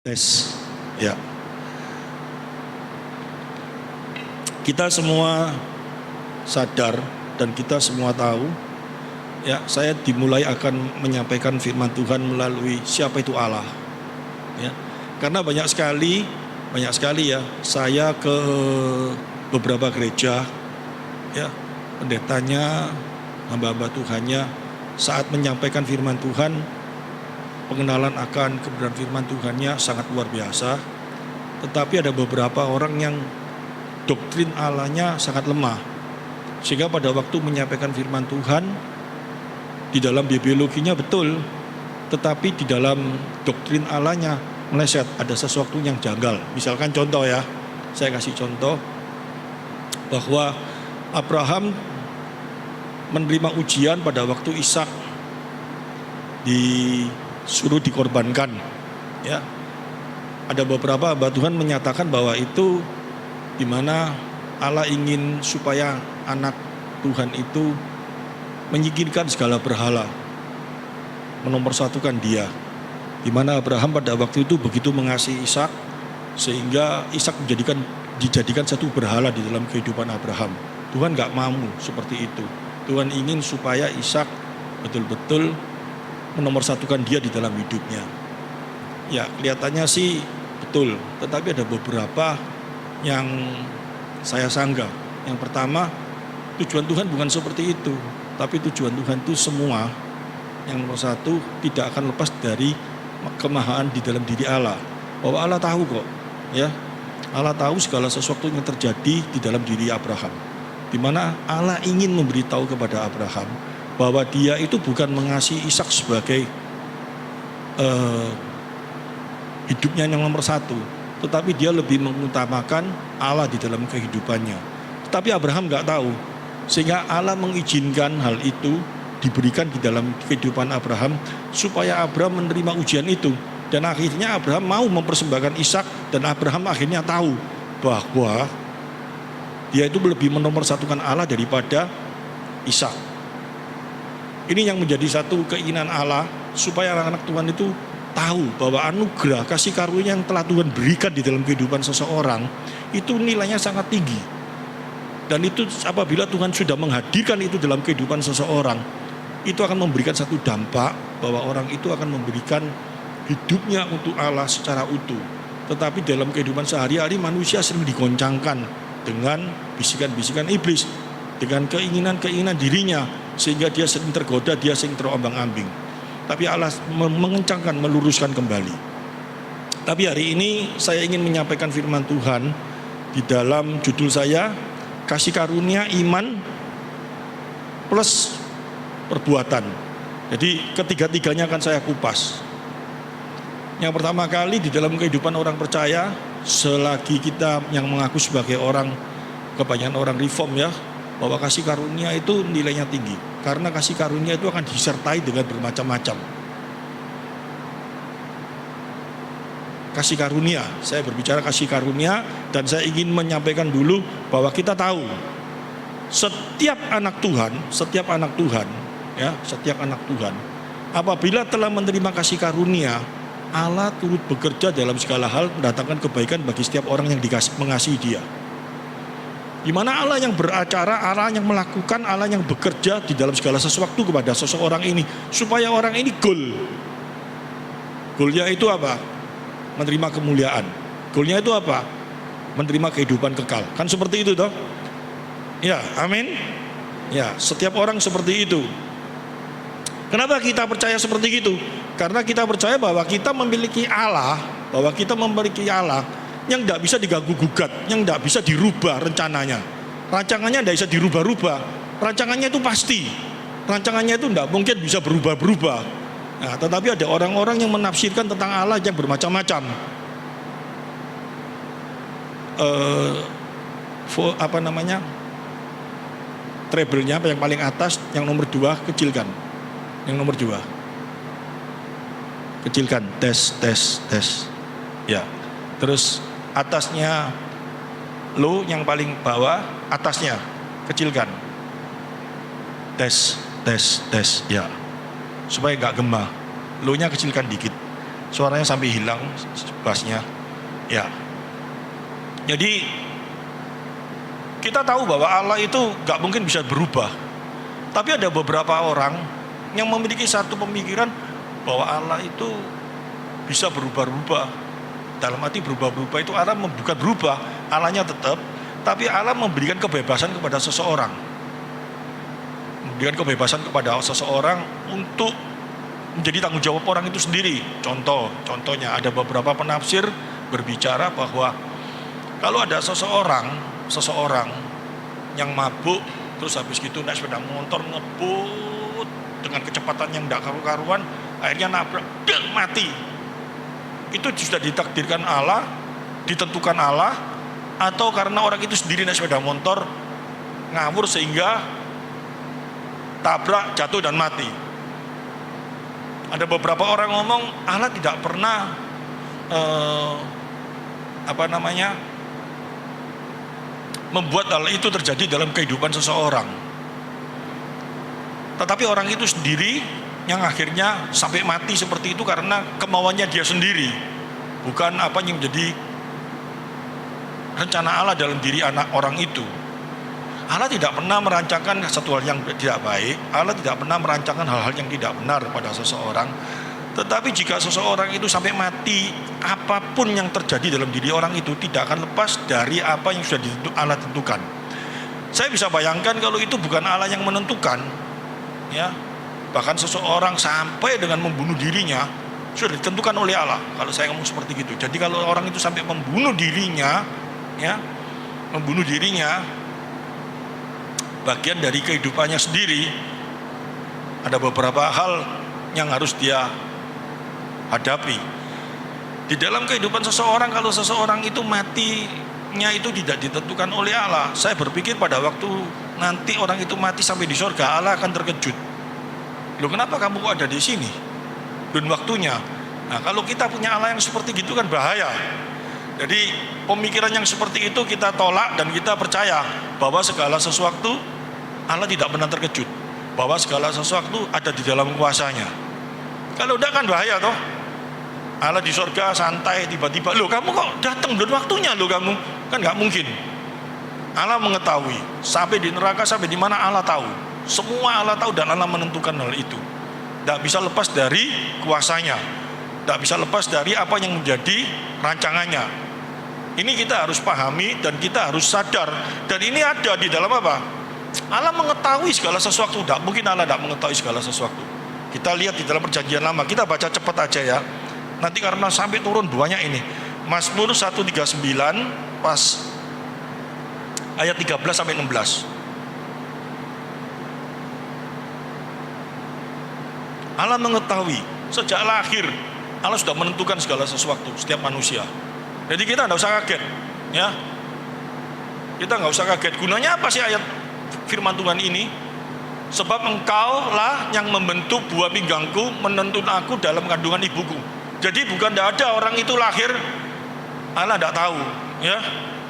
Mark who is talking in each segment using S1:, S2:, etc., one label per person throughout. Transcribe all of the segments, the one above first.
S1: Tes, ya. Kita semua sadar dan kita semua tahu, ya. Saya dimulai akan menyampaikan firman Tuhan melalui siapa itu Allah, ya. Karena banyak sekali ya. Saya ke beberapa gereja, ya, pendetanya, hamba-hamba Tuhannya saat menyampaikan firman Tuhan. Pengenalan akan kebenaran firman Tuhannya sangat luar biasa. Tetapi ada beberapa orang yang doktrin Allahnya sangat lemah. Sehingga pada waktu menyampaikan firman Tuhan, di dalam biologinya betul, tetapi di dalam doktrin Allahnya meleset, ada sesuatu yang janggal. Misalkan contoh ya, saya kasih contoh bahwa Abraham menerima ujian pada waktu Ishak disuruh dikorbankan, ya. Ada beberapa hamba Tuhan menyatakan bahwa itu di mana Allah ingin supaya anak Tuhan itu menyingkirkan segala berhala, menomorsatukan dia. Di mana Abraham pada waktu itu begitu mengasihi Ishak sehingga Ishak dijadikan satu berhala di dalam kehidupan Abraham. Tuhan gak mau seperti itu. Tuhan ingin supaya Ishak betul-betul menomorsatukan dia di dalam hidupnya. Ya, kelihatannya sih betul, tetapi ada beberapa yang saya sanggah. Yang pertama, tujuan Tuhan bukan seperti itu, tapi tujuan Tuhan itu semua. Yang nomor satu, tidak akan lepas dari kemahaan di dalam diri Allah. Bahwa Allah tahu kok, ya. Allah tahu segala sesuatu yang terjadi di dalam diri Abraham. Di mana Allah ingin memberitahu kepada Abraham bahwa dia itu bukan mengasihi Ishak sebagai hidupnya yang nomor satu, tetapi dia lebih mengutamakan Allah di dalam kehidupannya. Tetapi Abraham gak tahu, sehingga Allah mengizinkan hal itu diberikan di dalam kehidupan Abraham, supaya Abraham menerima ujian itu. Dan akhirnya Abraham mau mempersembahkan Ishak, dan Abraham akhirnya tahu bahwa dia itu lebih menomorsatukan Allah daripada Ishak. Ini yang menjadi satu keinginan Allah, supaya anak-anak Tuhan itu tahu bahwa anugerah kasih karunia yang telah Tuhan berikan di dalam kehidupan seseorang itu nilainya sangat tinggi. Dan itu apabila Tuhan sudah menghadirkan itu dalam kehidupan seseorang, itu akan memberikan satu dampak bahwa orang itu akan memberikan hidupnya untuk Allah secara utuh. Tetapi dalam kehidupan sehari-hari manusia sering digoncangkan dengan bisikan-bisikan iblis, dengan keinginan-keinginan dirinya, sehingga dia sering tergoda, dia sering terombang-ambing. Tapi Allah mengencangkan, meluruskan kembali. Tapi hari ini saya ingin menyampaikan firman Tuhan di dalam judul saya, kasih karunia iman plus perbuatan. Jadi ketiga-tiganya akan saya kupas. Yang pertama kali di dalam kehidupan orang percaya, selagi kita yang mengaku sebagai orang, kebanyakan orang reform ya, bahwa kasih karunia itu nilainya tinggi. Karena kasih karunia itu akan disertai dengan bermacam-macam. Kasih karunia, saya berbicara kasih karunia, dan saya ingin menyampaikan dulu bahwa kita tahu setiap anak Tuhan, ya, setiap anak Tuhan, apabila telah menerima kasih karunia, Allah turut bekerja dalam segala hal mendatangkan kebaikan bagi setiap orang yang mengasihi Dia. Di mana Allah yang beracara, Allah yang melakukan, Allah yang bekerja di dalam segala sesuatu kepada seseorang ini, supaya orang ini goalnya itu apa? Menerima kemuliaan. Goalnya itu apa? Menerima kehidupan kekal. Kan seperti itu toh? Ya, amin. Ya, setiap orang seperti itu. Kenapa kita percaya seperti itu? Karena kita percaya bahwa kita memiliki Allah, yang tidak bisa diganggu-gugat, yang tidak bisa dirubah rencananya. Rancangannya tidak bisa dirubah-rubah. Rancangannya itu pasti. Rancangannya itu tidak mungkin bisa berubah-berubah. Nah, tetapi ada orang-orang yang menafsirkan tentang Allah yang bermacam-macam. Treble-nya yang paling atas, yang nomor 2 kecilkan. Yang nomor 2 kecilkan, tes. Ya. Terus atasnya low, yang paling bawah atasnya kecilkan, tes ya, supaya gak gema. Low-nya kecilkan dikit. Suaranya sampai hilang bassnya. Ya. Jadi kita tahu bahwa Allah itu gak mungkin bisa berubah. Tapi ada beberapa orang yang memiliki satu pemikiran bahwa Allah itu bisa berubah-ubah. Dalam arti berubah-ubah itu Allah bukan berubah, Allahnya tetap, tapi Allah memberikan kebebasan kepada seseorang. Memberikan kebebasan kepada seseorang untuk menjadi tanggung jawab orang itu sendiri. Contohnya ada beberapa penafsir berbicara bahwa kalau ada seseorang yang mabuk, terus habis gitu naik sepeda motor ngebut dengan kecepatan yang tidak karu-karuan, akhirnya nabrak, mati. Itu sudah ditakdirkan Allah, ditentukan Allah, atau karena orang itu sendiri naik sepeda motor ngawur sehingga tabrak, jatuh dan mati. Ada beberapa orang ngomong Allah tidak pernah membuat hal itu terjadi dalam kehidupan seseorang. Tetapi orang itu sendiri yang akhirnya sampai mati seperti itu karena kemauannya dia sendiri, bukan apa yang menjadi rencana Allah dalam diri anak orang itu. Allah tidak pernah merancangkan satu hal yang tidak baik. Allah tidak pernah merancangkan hal-hal yang tidak benar pada seseorang. Tetapi jika seseorang itu sampai mati, apapun yang terjadi dalam diri orang itu tidak akan lepas dari apa yang sudah Allah tentukan. Saya bisa bayangkan kalau itu bukan Allah yang menentukan, ya, bahkan seseorang sampai dengan membunuh dirinya sudah ditentukan oleh Allah. Kalau saya ngomong seperti itu, jadi kalau orang itu sampai membunuh dirinya, ya, bagian dari kehidupannya sendiri, ada beberapa hal yang harus dia hadapi di dalam kehidupan seseorang. Kalau seseorang itu matinya itu tidak ditentukan oleh Allah, saya berpikir pada waktu nanti orang itu mati sampai di surga, Allah akan terkejut. Loh, kenapa kamu kok ada di sini? Dan waktunya. Nah, kalau kita punya Allah yang seperti gitu kan bahaya. Jadi pemikiran yang seperti itu kita tolak dan kita percaya bahwa segala sesuatu Allah tidak pernah terkejut, bahwa segala sesuatu ada di dalam kuasanya. Kalau enggak kan bahaya toh. Allah di surga santai, tiba-tiba, loh kamu kok datang dan waktunya, loh kamu, kan nggak mungkin. Allah mengetahui, sampai di neraka, sampai di mana Allah tahu. Semua Allah tahu dan Allah menentukan hal itu. Tidak bisa lepas dari kuasanya, tidak bisa lepas dari apa yang menjadi rancangannya. Ini kita harus pahami dan kita harus sadar. Dan ini ada di dalam apa? Allah mengetahui segala sesuatu. Tidak mungkin Allah tidak mengetahui segala sesuatu. Kita lihat di dalam perjanjian lama. Kita baca cepat aja ya, nanti karena sampai turun banyak ini. Mazmur 139 pas ayat 13 sampai 16. Allah mengetahui sejak lahir. Allah sudah menentukan segala sesuatu setiap manusia. Jadi kita tidak usah kaget, ya. Kita nggak usah kaget. Gunanya apa sih ayat firman Tuhan ini? Sebab engkaulah yang membentuk buah pinggangku, menuntun aku dalam kandungan ibuku. Jadi bukan tidak ada orang itu lahir Allah tidak tahu, ya.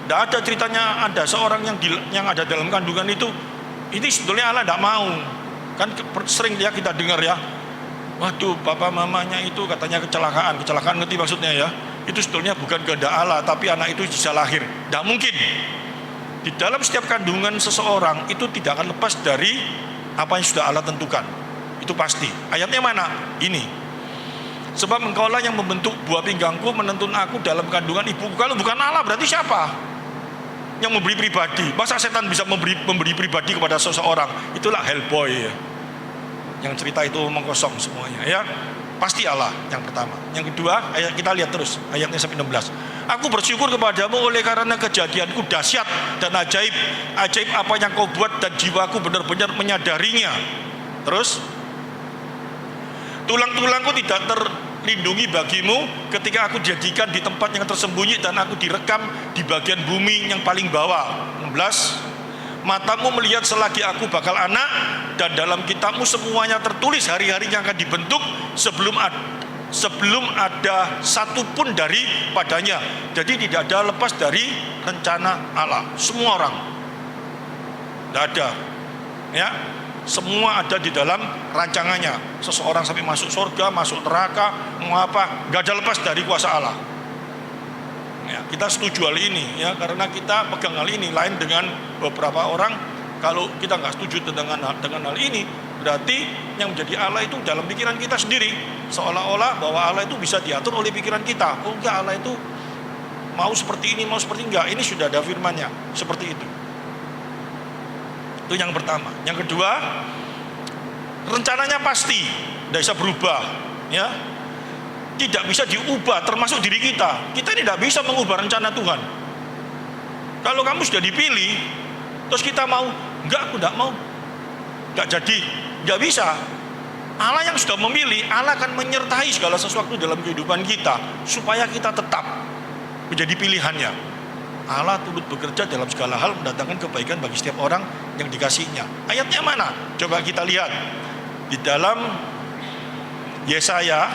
S1: Tidak ada ceritanya ada seorang yang ada dalam kandungan itu. Ini sebetulnya Allah tidak mau. Kan sering ya kita dengar ya. Waduh, papa mamanya itu katanya kecelakaan ngerti maksudnya ya. Itu sebetulnya bukan kehendak Allah, tapi anak itu bisa lahir. Tidak mungkin. Di dalam setiap kandungan seseorang itu tidak akan lepas dari apa yang sudah Allah tentukan. Itu pasti. Ayatnya mana? Ini. Sebab engkaulah yang membentuk buah pinggangku, menuntun aku dalam kandungan ibuku. Kalau bukan Allah berarti siapa? Yang memberi pribadi. Masa setan bisa memberi pribadi kepada seseorang? Itulah Hellboy ya. Yang cerita itu omong kosong semuanya ya. Pasti Allah yang pertama. Yang kedua, ayat kita lihat terus ayatnya sampai 16. Aku bersyukur kepadamu oleh karena kejadianku dahsyat dan ajaib. Ajaib apa yang kau buat dan jiwaku benar-benar menyadarinya. Terus, tulang-tulangku tidak terlindungi bagimu ketika aku dijadikan di tempat yang tersembunyi dan aku direkam di bagian bumi yang paling bawah. 16. Matamu melihat selagi aku bakal anak, dan dalam kitabmu semuanya tertulis hari-hari yang akan dibentuk sebelum ada satu pun daripadanya. Jadi tidak ada lepas dari rencana Allah. Semua orang tidak ada, ya. Semua ada di dalam rancangannya. Seseorang sampai masuk surga, masuk neraka, mau apa, nggak ada lepas dari kuasa Allah. Ya, kita setuju hal ini ya, karena kita pegang hal ini. Lain dengan beberapa orang, kalau kita nggak setuju dengan hal ini, berarti yang menjadi Allah itu dalam pikiran kita sendiri. Seolah-olah bahwa Allah itu bisa diatur oleh pikiran kita. Oh enggak, Allah itu mau seperti ini, mau seperti enggak. Ini sudah ada firman-Nya seperti itu. Itu yang pertama. Yang kedua, rencananya pasti tidak bisa berubah, ya. Tidak bisa diubah, termasuk diri kita. Kita tidak bisa mengubah rencana Tuhan. Kalau kamu sudah dipilih, terus kita mau, enggak, aku enggak mau, enggak jadi, enggak bisa. Allah yang sudah memilih, Allah akan menyertai segala sesuatu dalam kehidupan kita supaya kita tetap menjadi pilihannya. Allah turut bekerja dalam segala hal mendatangkan kebaikan bagi setiap orang yang dikasihnya. Ayatnya mana? Coba kita lihat di dalam Yesaya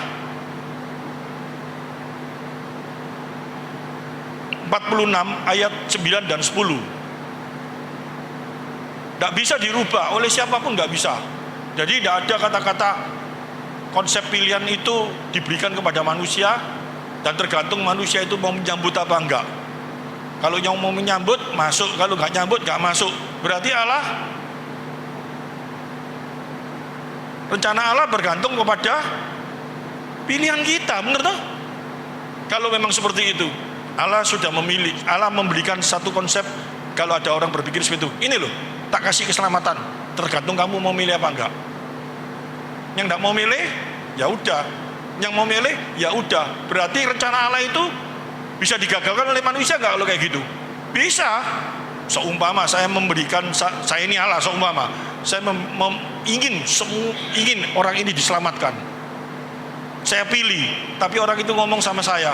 S1: 46 ayat 9 dan 10. Tidak bisa dirubah oleh siapapun, tidak bisa. Jadi tidak ada kata-kata konsep pilihan itu diberikan kepada manusia dan tergantung manusia itu mau menyambut apa enggak. Kalau yang mau menyambut masuk, kalau nggak nyambut nggak masuk. Berarti Allah, rencana Allah bergantung kepada pilihan kita, benar toh? Kalau memang seperti itu, Allah sudah memilih, Allah memberikan satu konsep. Kalau ada orang berpikir seperti itu, ini loh, tak kasih keselamatan, tergantung kamu mau milih apa enggak. Yang enggak mau milih, ya udah. Yang mau milih, ya udah. Berarti rencana Allah itu bisa digagalkan oleh manusia enggak kalau kayak gitu? Bisa. Seumpama saya memberikan, saya ini Allah, seumpama saya ingin orang ini diselamatkan, saya pilih, tapi orang itu ngomong sama saya,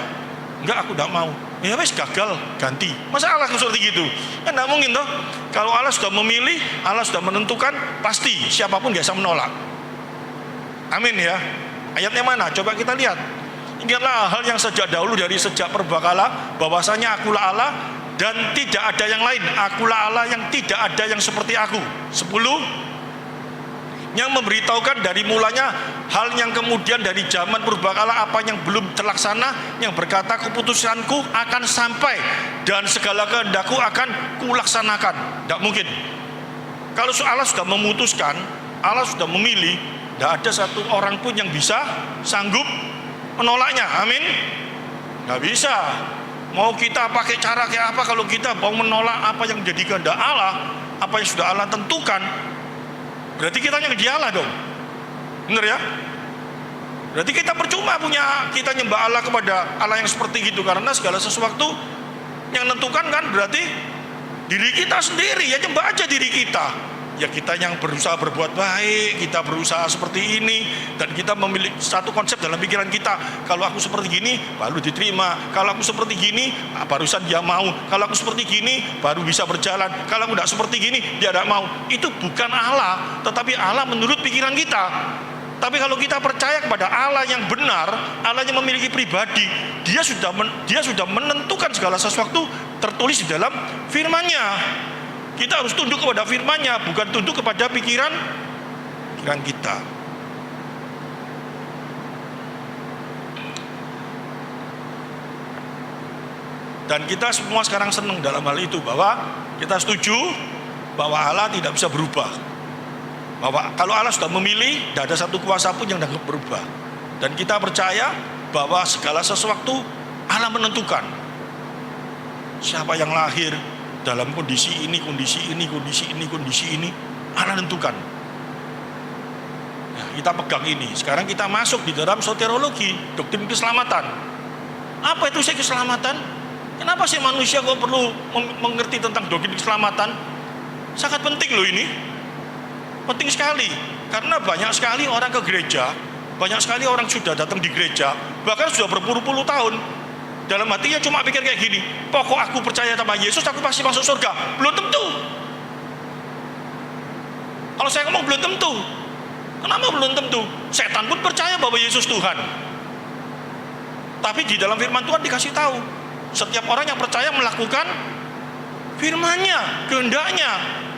S1: enggak, aku enggak mau. Ya wes, gagal, ganti. Masa Allah seperti gitu? Kan enggak mungkin toh. Kalau Allah sudah memilih, Allah sudah menentukan, pasti siapapun enggak bisa menolak. Amin ya. Ayatnya mana? Coba kita lihat. Ingatlah hal yang sejak dahulu dari sejak perbakala, bahwasanya akulah Allah dan tidak ada yang lain. Akulah Allah yang tidak ada yang seperti aku. 10. Yang memberitahukan dari mulanya hal yang kemudian dari zaman purbakala apa yang belum terlaksana, yang berkata keputusanku akan sampai dan segala kehendakku akan kulaksanakan. Tidak mungkin. Kalau Allah sudah memutuskan, Allah sudah memilih, tidak ada satu orang pun yang bisa sanggup menolaknya. Amin. Nggak bisa. Mau kita pakai cara kayak apa, kalau kita mau menolak apa yang menjadi kehendak Allah, apa yang sudah Allah tentukan, berarti kita yang di Allah dong. Benar ya? Berarti kita percuma kita nyembah Allah kepada Allah yang seperti itu, karena segala sesuatu yang menentukan kan berarti diri kita sendiri. Ya nyembah aja diri kita. Ya kita yang berusaha berbuat baik, kita berusaha seperti ini, dan kita memiliki satu konsep dalam pikiran kita. Kalau aku seperti gini baru diterima, kalau aku seperti gini barusan dia mau, kalau aku seperti gini baru bisa berjalan, kalau aku tidak seperti gini dia tidak mau. Itu bukan Allah, tetapi Allah menurut pikiran kita. Tapi kalau kita percaya kepada Allah yang benar, Allah yang memiliki pribadi, dia sudah menentukan segala sesuatu tertulis di dalam firman-Nya. Kita harus tunduk kepada firman-Nya, bukan tunduk kepada pikiran kita. Dan kita semua sekarang senang dalam hal itu, bahwa kita setuju bahwa Allah tidak bisa berubah. Bahwa kalau Allah sudah memilih, tidak ada satu kuasa pun yang dapat berubah. Dan kita percaya bahwa segala sesuatu Allah menentukan. Siapa yang lahir dalam kondisi ini, Allah tentukan. Nah, kita pegang ini. Sekarang kita masuk di dalam soteriologi, doktrin keselamatan. Apa itu sih keselamatan? Kenapa sih manusia kok perlu mengerti tentang doktrin keselamatan? Sangat penting loh ini. Penting sekali. Karena banyak sekali orang ke gereja, banyak sekali orang sudah datang di gereja, bahkan sudah berpuluh-puluh tahun. Dalam hatinya cuma pikir kayak gini, pokok aku percaya sama Yesus, aku pasti masuk surga. Belum tentu. Kalau saya ngomong belum tentu. Kenapa belum tentu? Setan pun percaya bahwa Yesus Tuhan. Tapi di dalam firman Tuhan dikasih tahu, setiap orang yang percaya melakukan firman-Nya, kehendaknya,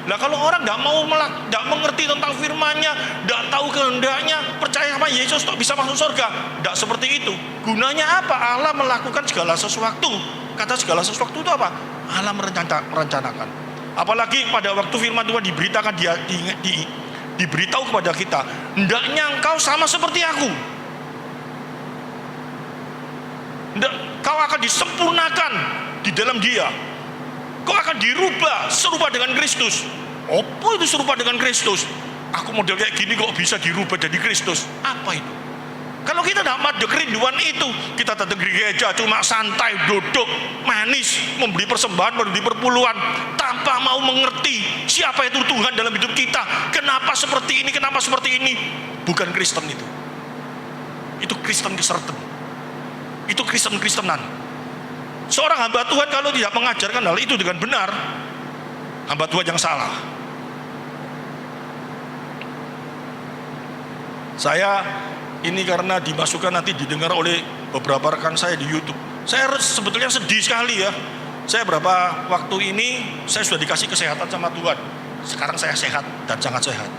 S1: Lah kalau orang tidak mengerti tentang firman-Nya, tidak tahu kehendaknya, percaya sama Yesus kok bisa masuk surga? Tidak seperti itu. Gunanya apa? Allah melakukan segala sesuatu. Kata segala sesuatu itu apa? Allah merencanakan. Apalagi pada waktu firman Tuhan diberitakan, diberitahu kepada kita, hendaknya engkau sama seperti aku. Kau akan disempurnakan di dalam Dia. Kau akan dirubah serupa dengan Kristus. Apa itu serupa dengan Kristus? Aku model kayak gini kok bisa dirubah jadi Kristus? Apa itu? Kalau kita tidak ada kerinduan itu, kita datang ke gereja cuma santai, duduk, manis, memberi persembahan, memberi perpuluhan, tanpa mau mengerti siapa itu Tuhan dalam hidup kita. Kenapa seperti ini, kenapa seperti ini? Bukan Kristen itu. Itu Kristen keserten. Itu Kristen-Kristenan. Seorang hamba Tuhan kalau tidak mengajarkan hal itu dengan benar, hamba Tuhan yang salah. Saya ini karena dimasukkan nanti didengar oleh beberapa rekan saya di YouTube. Saya sebetulnya sedih sekali ya. Saya berapa waktu ini saya sudah dikasih kesehatan sama Tuhan. Sekarang saya sehat dan sangat sehat.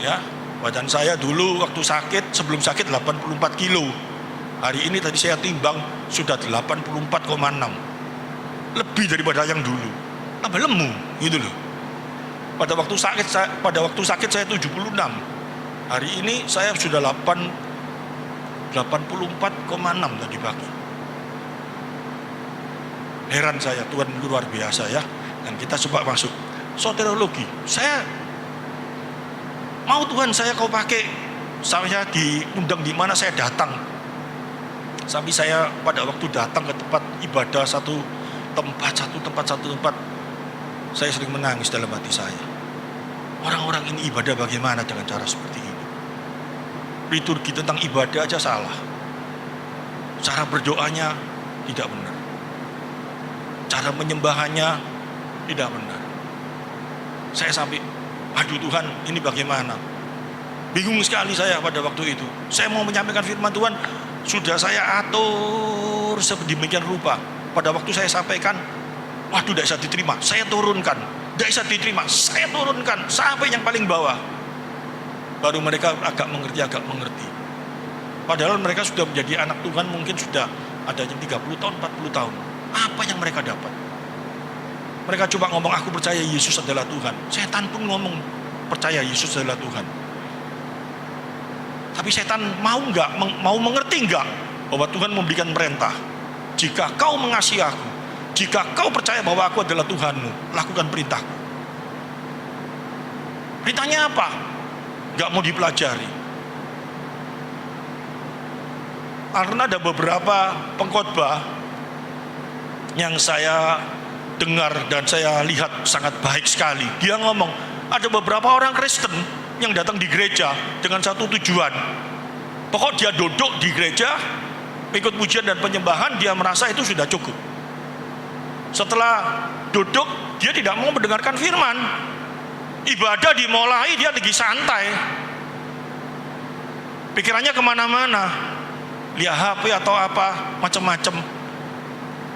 S1: Ya, badan saya dulu waktu sakit, sebelum sakit 84 kilo. Hari ini tadi saya timbang sudah 84,6. Lebih daripada yang dulu. Tambah lemu gitu loh. Pada waktu sakit saya 76. Hari ini saya sudah 84,6 tadi pagi. Heran saya, Tuhan luar biasa ya. Dan kita coba masuk soteriologi. Saya mau Tuhan, saya kau pakai. Saya diundang di mana saya datang. Sampai saya pada waktu datang ke tempat ibadah satu tempat, saya sering menangis dalam hati saya. Orang-orang ini ibadah bagaimana dengan cara seperti ini? Liturgi tentang ibadah aja salah. Cara berdoanya tidak benar. Cara menyembahannya tidak benar. Saya sampai, aduh Tuhan, ini bagaimana? Bingung sekali saya pada waktu itu. Saya mau menyampaikan firman Tuhan, sudah saya atur sedemikian rupa. Pada waktu saya sampaikan, waduh tidak bisa diterima, saya turunkan. Tidak bisa diterima, saya turunkan sampai yang paling bawah. Baru mereka agak mengerti. Padahal mereka sudah menjadi anak Tuhan, mungkin sudah ada yang 30 tahun, 40 tahun. Apa yang mereka dapat? Mereka coba ngomong, aku percaya Yesus adalah Tuhan. Setan pun ngomong, percaya Yesus adalah Tuhan. Tapi setan mau mengerti enggak bahwa Tuhan memberikan perintah. Jika kau mengasihi aku, jika kau percaya bahwa aku adalah Tuhanmu, lakukan perintahku. Perintahnya apa? Enggak mau dipelajari. Karena ada beberapa pengkhotbah yang saya dengar dan saya lihat sangat baik sekali. Dia ngomong, ada beberapa orang Kristen yang datang di gereja dengan satu tujuan. Pokok dia duduk di gereja, ikut pujian dan penyembahan, dia merasa itu sudah cukup. Setelah duduk, dia tidak mau mendengarkan firman. Ibadah dimulai, dia lagi santai. Pikirannya kemana-mana, lihat HP atau apa, macam-macam.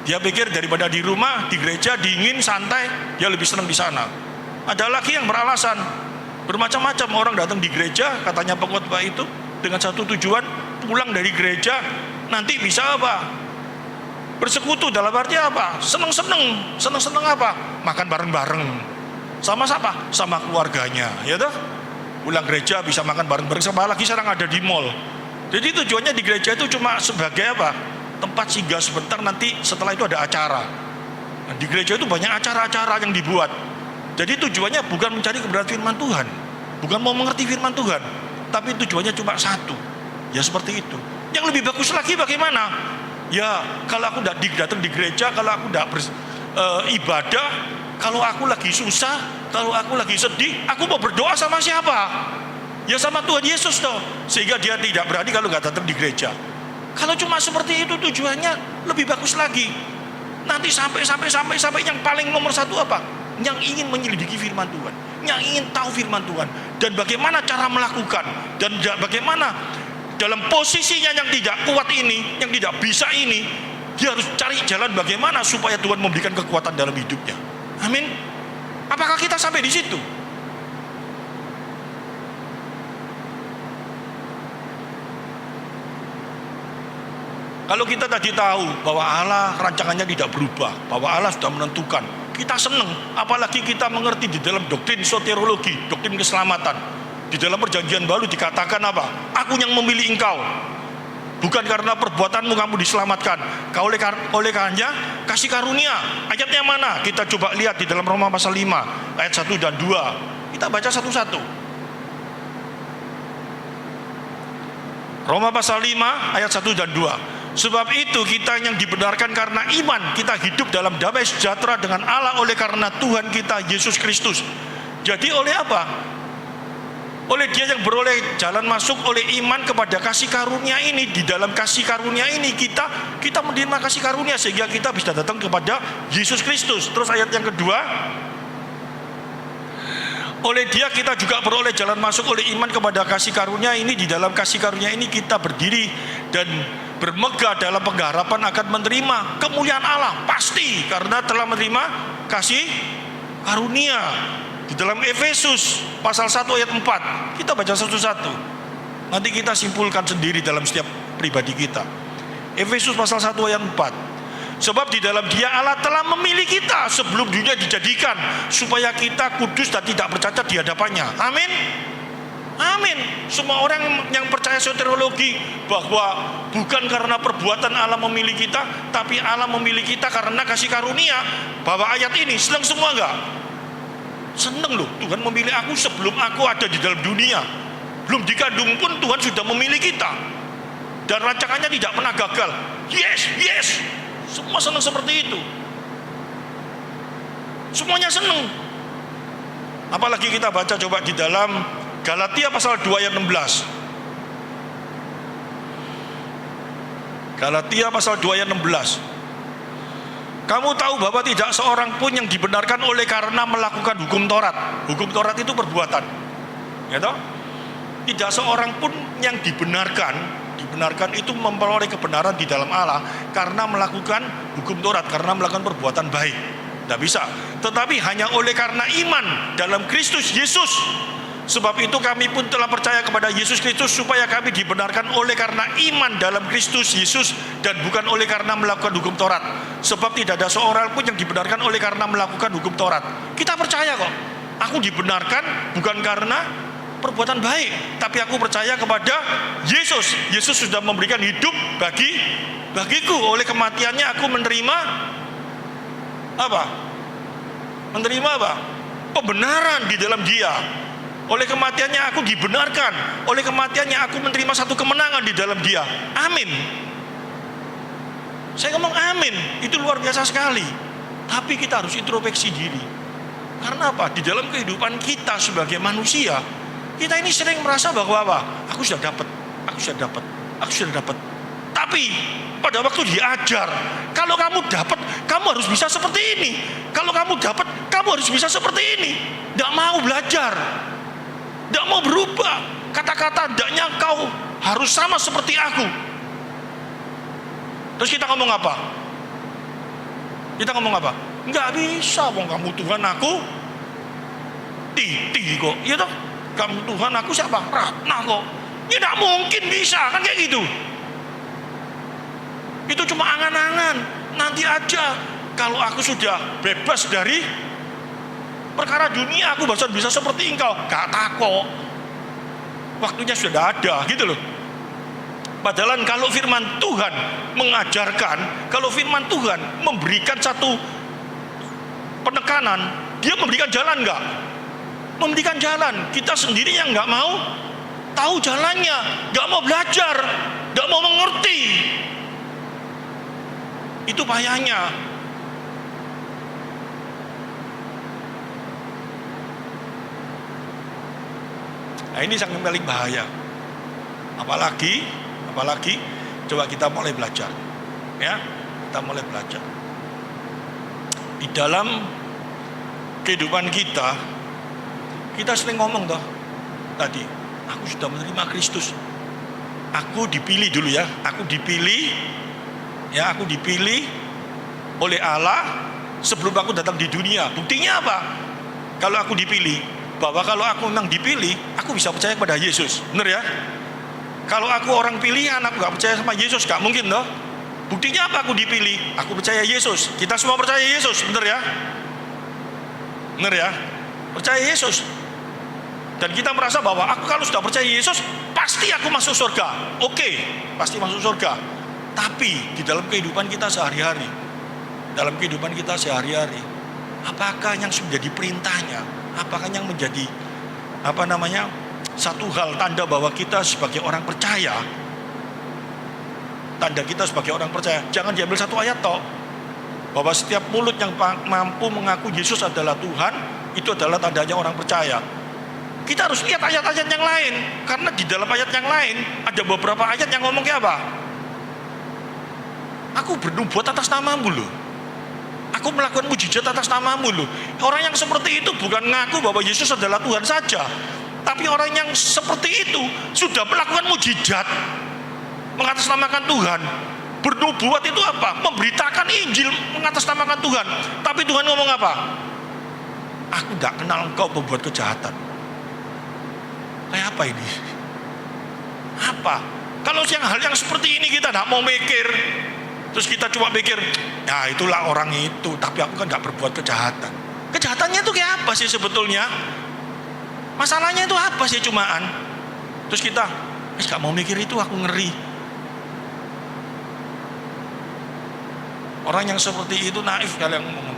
S1: Dia pikir daripada di rumah, di gereja dingin, santai, dia lebih senang di sana. Ada lagi yang beralasan, bermacam-macam orang datang di gereja, katanya pengkhotbah itu dengan satu tujuan, pulang dari gereja nanti bisa apa? Bersekutu, dalam arti apa? Seneng-seneng apa? Makan bareng-bareng. Sama siapa? Sama keluarganya, ya toh? Pulang gereja bisa makan bareng-bareng, sama lagi sekarang ada di mall. Jadi tujuannya di gereja itu cuma sebagai apa? Tempat singgah sebentar, nanti setelah itu ada acara. Nah, di gereja itu banyak acara-acara yang dibuat. Jadi tujuannya bukan mencari kebenaran firman Tuhan, bukan mau mengerti firman Tuhan, tapi tujuannya cuma satu. Ya seperti itu. Yang lebih bagus lagi bagaimana? Ya kalau aku datang di gereja, kalau aku tidak ibadah, kalau aku lagi susah, kalau aku lagi sedih, aku mau berdoa sama siapa? Ya sama Tuhan Yesus toh. Sehingga dia tidak berani kalau nggak datang di gereja. Kalau cuma seperti itu tujuannya, lebih bagus lagi. Nanti sampai yang paling nomor satu apa? Yang ingin menyelidiki firman Tuhan, yang ingin tahu firman Tuhan, dan bagaimana cara melakukan, dan bagaimana dalam posisinya yang tidak kuat ini, yang tidak bisa ini, dia harus cari jalan bagaimana supaya Tuhan memberikan kekuatan dalam hidupnya. Amin. Apakah kita sampai di situ? Kalau kita tadi tahu bahwa Allah rancangannya tidak berubah, bahwa Allah sudah menentukan, kita senang. Apalagi kita mengerti di dalam doktrin soteriologi, doktrin keselamatan. Di dalam perjanjian baru dikatakan apa? Aku yang memilih engkau. Bukan karena perbuatanmu kamu diselamatkan. Kau oleh karenanya kasih karunia. Ayatnya mana? Kita coba lihat di dalam Roma pasal 5 ayat 1 dan 2. Kita baca satu-satu. Roma pasal 5 ayat 1 dan 2. Sebab itu kita yang dibenarkan karena iman, kita hidup dalam damai sejahtera dengan Allah oleh karena Tuhan kita Yesus Kristus. Jadi oleh apa? Oleh Dia yang beroleh jalan masuk oleh iman kepada kasih karunia ini. Di dalam kasih karunia ini kita menerima kasih karunia sehingga kita bisa datang kepada Yesus Kristus. Terus ayat yang kedua, oleh Dia kita juga beroleh jalan masuk oleh iman kepada kasih karunia ini. Di dalam kasih karunia ini kita berdiri dan bermegah dalam pengharapan akan menerima kemuliaan Allah. Pasti karena telah menerima kasih karunia. Di dalam Efesus pasal 1 ayat 4, kita baca satu-satu. Nanti kita simpulkan sendiri dalam setiap pribadi kita. Efesus pasal 1 ayat 4. Sebab di dalam Dia Allah telah memilih kita sebelum dunia dijadikan, supaya kita kudus dan tidak bercacat di hadapannya. Amin. Amin. Semua orang yang percaya soteriologi bahwa bukan karena perbuatan Allah memilih kita, tapi Allah memilih kita karena kasih karunia. Bahwa ayat ini senang semua enggak? Senang loh, Tuhan memilih aku sebelum aku ada di dalam dunia. Belum dikandung pun Tuhan sudah memilih kita. Dan rancangannya tidak pernah gagal. Yes, yes. Semua senang seperti itu. Semuanya senang. Apalagi kita baca coba di dalam Galatia pasal 2 ayat 16. Galatia pasal 2 ayat 16. Kamu tahu bahwa tidak seorang pun yang dibenarkan oleh karena melakukan hukum Taurat. Hukum Taurat itu perbuatan. Ya toh? Tidak seorang pun yang dibenarkan itu memperoleh kebenaran di dalam Allah karena melakukan hukum Taurat, karena melakukan perbuatan baik. Tidak bisa. Tetapi hanya oleh karena iman dalam Kristus Yesus. Sebab itu kami pun telah percaya kepada Yesus Kristus supaya kami dibenarkan oleh karena iman dalam Kristus Yesus dan bukan oleh karena melakukan hukum Taurat. Sebab tidak ada seorang pun yang dibenarkan oleh karena melakukan hukum Taurat. Kita percaya kok. Aku dibenarkan bukan karena perbuatan baik, tapi aku percaya kepada Yesus. Yesus sudah memberikan hidup bagiku. Oleh kematiannya aku menerima apa? Menerima apa? Pembenaran di dalam Dia. Oleh kematiannya aku dibenarkan. Oleh kematiannya aku menerima satu kemenangan di dalam Dia. Amin. Saya ngomong amin. Itu luar biasa sekali. Tapi kita harus introspeksi diri. Karena apa? Di dalam kehidupan kita sebagai manusia, kita ini sering merasa bahwa apa? Aku sudah dapat. Tapi pada waktu diajar, kalau kamu dapat, kamu harus bisa seperti ini. Kalau kamu dapat, kamu harus bisa seperti ini. Tidak mau belajar. Tidak mau berubah. Kata-kata hendaknya kau harus sama seperti aku. Terus kita ngomong apa? Nggak bisa, wong kamu Tuhan, aku Titi kok. Iya toh? Kamu Tuhan, aku siapa? Ratna kok. Ya tidak mungkin bisa, kan kayak gitu. Itu cuma angan-angan. Nanti aja kalau aku sudah bebas dari perkara dunia, aku baru bisa seperti engkau. Gak takut. Waktunya sudah ada, gitu loh. Padahal kalau firman Tuhan mengajarkan, kalau firman Tuhan memberikan satu penekanan, Dia memberikan jalan enggak? Memberikan jalan. Kita sendiri yang enggak mau tahu jalannya, enggak mau belajar, enggak mau mengerti. Itu bahayanya. Nah, ini sangat paling bahaya. Apalagi coba kita mulai belajar. Ya, kita mulai belajar. Di dalam kehidupan kita sering ngomong toh tadi, aku sudah menerima Kristus. Aku dipilih dulu ya, aku dipilih oleh Allah sebelum aku datang di dunia. Buktinya apa? kalau aku dipilih, bahwa kalau aku memang dipilih, aku bisa percaya kepada Yesus, benar ya? Kalau aku orang pilihan, aku gak percaya sama Yesus, gak mungkin loh. Buktinya apa aku dipilih? Aku percaya Yesus. Kita semua percaya Yesus, benar ya? Benar ya? Percaya Yesus. Dan kita merasa bahwa aku kalau sudah percaya Yesus, pasti aku masuk surga. Oke, pasti masuk surga. Tapi di dalam kehidupan kita sehari-hari, apakah yang menjadi perintahnya, apakah yang menjadi satu hal tanda bahwa kita sebagai orang percaya, jangan diambil satu ayat toh, bahwa setiap mulut yang mampu mengaku Yesus adalah Tuhan, itu adalah tandanya orang percaya. Kita harus lihat ayat-ayat yang lain, karena di dalam ayat yang lain ada beberapa ayat yang ngomong kayak apa? Aku bernubuat atas namamu loh, aku melakukan mujizat atas namamu loh. Orang yang seperti itu bukan ngaku bahwa Yesus adalah Tuhan saja, tapi orang yang seperti itu sudah melakukan mujizat mengatasnamakan Tuhan. Bernubuat itu apa? Memberitakan Injil mengatasnamakan Tuhan. Tapi Tuhan ngomong apa? Aku tidak kenal engkau membuat kejahatan. Kayak apa ini? Apa? Kalau hal yang seperti ini kita tidak mau mikir, terus kita cuma mikir, ya itulah orang itu, tapi aku kan tidak berbuat kejahatan. Kejahatannya itu kayak apa sih sebetulnya? Masalahnya itu apa sih cumaan? Terus kita nggak mau mikir itu, aku ngeri. Orang yang seperti itu naif kali yang ngomong.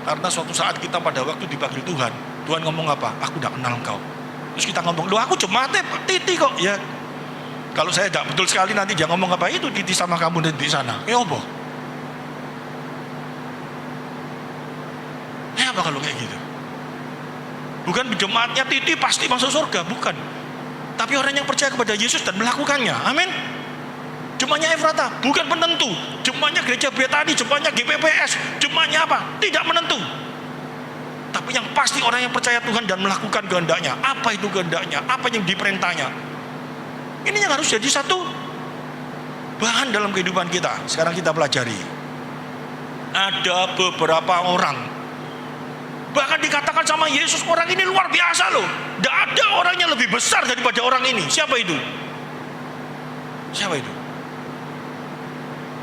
S1: Karena suatu saat kita pada waktu dipanggil Tuhan, Tuhan ngomong apa? Aku tidak kenal engkau. Terus kita ngomong, loh aku jemaatnya Titi kok. Ya, kalau saya tidak betul sekali nanti dia ngomong apa, itu Titi sama kamu di sana. Apa? Apa kalau kayak gitu? Bukan jemaatnya Titi pasti masuk surga, bukan. Tapi orang yang percaya kepada Yesus dan melakukannya, amin. Jemaatnya Efrata bukan penentu. Jemaatnya Gereja Betani, jemaatnya GPPS, jemaatnya apa? Tidak menentu. Tapi yang pasti orang yang percaya Tuhan dan melakukan kehendaknya. Apa itu kehendaknya? Apa yang diperintahnya? Ini yang harus jadi satu bahan dalam kehidupan kita. Sekarang kita pelajari. Ada beberapa orang, bahkan dikatakan sama Yesus, orang ini luar biasa loh. Tidak ada orang yang lebih besar daripada orang ini. Siapa itu? Siapa itu?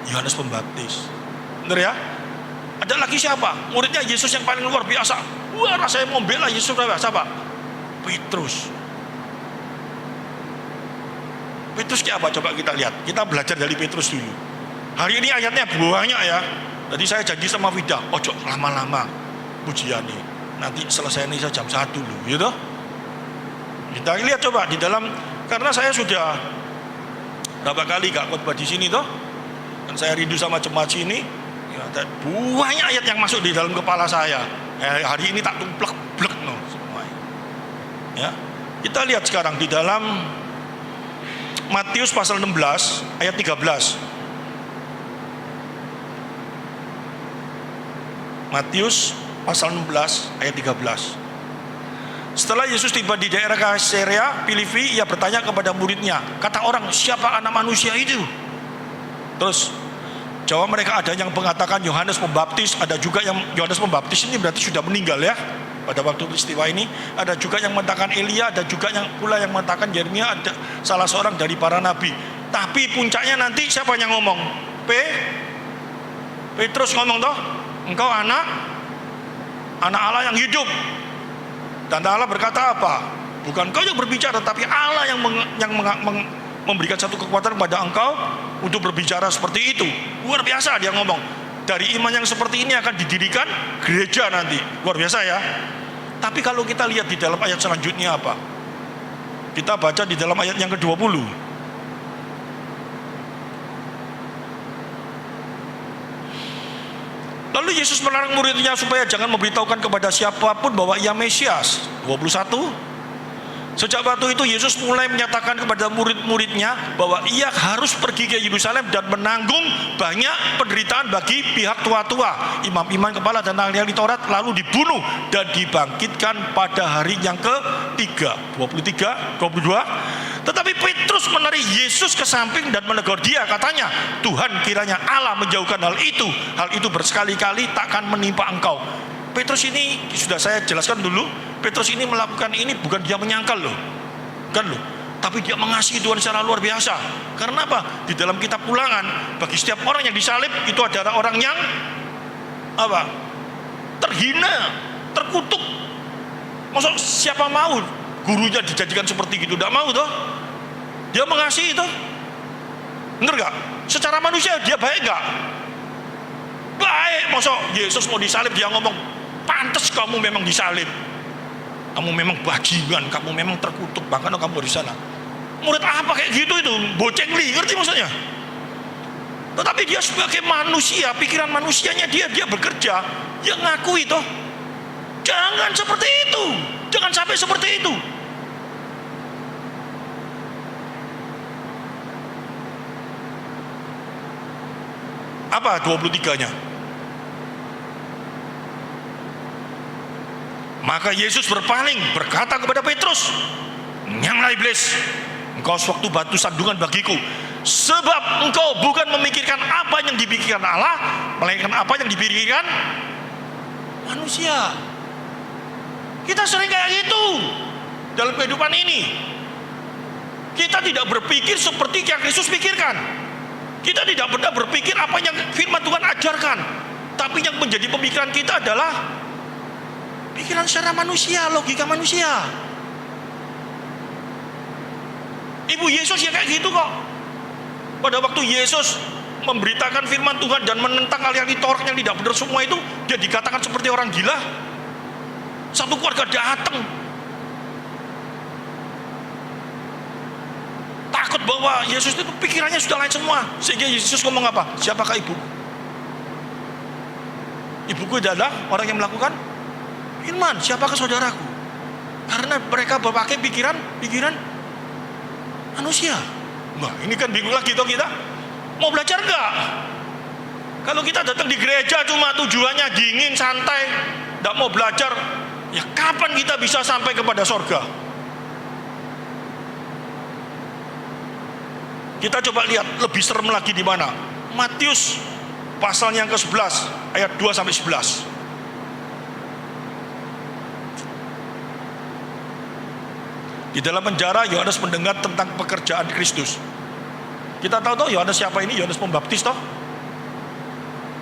S1: Yohanes Pembaptis. Benar ya? Ada lagi siapa? Muridnya Yesus yang paling luar biasa. Wah, rasanya mau bela Yesus. Siapa? Petrus. Petrus kayak apa? Coba kita lihat. Kita belajar dari Petrus dulu. Hari ini ayatnya banyak ya. Tadi saya janji sama Vida, ojo lama-lama pujian nih. Nanti selesai ini saya jam 1 dulu, gitu. Kita lihat coba di dalam, karena saya sudah berapa kali gak khotbah di sini toh. Dan saya rindu sama jemaat sini. Ya, banyak ayat yang masuk di dalam kepala saya. Hari ini tak tumplek-blek no semua. Ya. Kita lihat sekarang di dalam Matius pasal 16 ayat 13. Matius pasal 16 ayat 13. Setelah Yesus tiba di daerah Kaisarea Filipi, ia bertanya kepada muridnya, kata orang, siapa anak manusia itu? Terus jawab mereka, ada yang mengatakan Yohanes Pembaptis, ada juga yang Yohanes Pembaptis ini berarti sudah meninggal ya pada waktu peristiwa ini. Ada juga yang mengatakan Elia, ada juga yang pula yang mengatakan Yeremia, ada salah seorang dari para nabi. Tapi puncaknya nanti siapa yang ngomong? Petrus ngomong toh, engkau anak Allah yang hidup. Dan Allah berkata apa? Bukan kau yang berbicara, tapi Allah yang memberikan satu kekuatan kepada engkau untuk berbicara seperti itu. Luar biasa dia ngomong. Dari iman yang seperti ini akan didirikan gereja nanti. Luar biasa ya. Tapi kalau kita lihat di dalam ayat selanjutnya apa? Kita baca di dalam ayat yang ke-20. Lalu Yesus melarang muridnya supaya jangan memberitahukan kepada siapapun bahwa ia Mesias. 21. Sejak waktu itu Yesus mulai menyatakan kepada murid-muridnya bahwa ia harus pergi ke Yerusalem dan menanggung banyak penderitaan bagi pihak tua-tua, imam-imam kepala dan ahli-ahli Taurat, lalu dibunuh dan dibangkitkan pada hari yang ketiga. 23, 22. Tetapi Petrus menarik Yesus ke samping dan menegur dia, katanya, Tuhan, kiranya Allah menjauhkan hal itu bersekali-kali takkan menimpa engkau. Petrus ini sudah saya jelaskan dulu. Petrus ini melakukan ini bukan dia menyangkal loh, bukan loh, tapi dia mengasihi Tuhan secara luar biasa. Karena apa? Di dalam kitab Ulangan, bagi setiap orang yang disalib itu adalah orang yang apa? Terhina, terkutuk. Maksud siapa mau gurunya dijadikan seperti itu? Tidak mau toh. Dia mengasihi toh. Bener gak? Secara manusia dia baik gak? Baik. Maksud Yesus mau disalib dia ngomong, pantas kamu memang disalib, kamu memang bajingan, kamu memang terkutuk, bahkan kamu di sana. Murid apa kayak gitu itu? Bocengli, ngerti maksudnya? Tetapi dia sebagai manusia, pikiran manusianya dia bekerja, dia ngakui toh. Jangan seperti itu, jangan sampai seperti itu. Apa 23-nya? Maka Yesus berpaling berkata kepada Petrus, "Nyanglah iblis, engkau sewaktu batu sandungan bagiku, sebab engkau bukan memikirkan apa yang dipikirkan Allah, melainkan apa yang dipikirkan manusia." Kita sering kayak gitu dalam kehidupan ini. Kita tidak berpikir seperti yang Yesus pikirkan. Kita tidak pernah berpikir apa yang firman Tuhan ajarkan. Tapi yang menjadi pemikiran kita adalah pikiran secara manusia, logika manusia. Ibu Yesus ya kayak gitu kok. Pada waktu Yesus memberitakan firman Tuhan dan menentang hal yang di Taurat yang tidak benar semua itu, dia dikatakan seperti orang gila. Satu keluarga datang, takut bahwa Yesus itu pikirannya sudah lain semua. Sehingga Yesus ngomong apa? Siapakah ibu? Ibuku adalah orang yang melakukan firman. Siapakah saudaraku? Karena mereka berpakai pikiran manusia. Nah, ini kan bingung lagi toh kita. Mau belajar enggak? Kalau kita datang di gereja cuma tujuannya dingin, santai, enggak mau belajar, ya kapan kita bisa sampai kepada sorga? Kita coba lihat lebih serem lagi di mana? Matius pasal yang ke-11 ayat 2 sampai 11. Di dalam penjara Yohanes mendengar tentang pekerjaan Kristus. Kita tahu toh Yohanes siapa ini? Yohanes Pembaptis toh.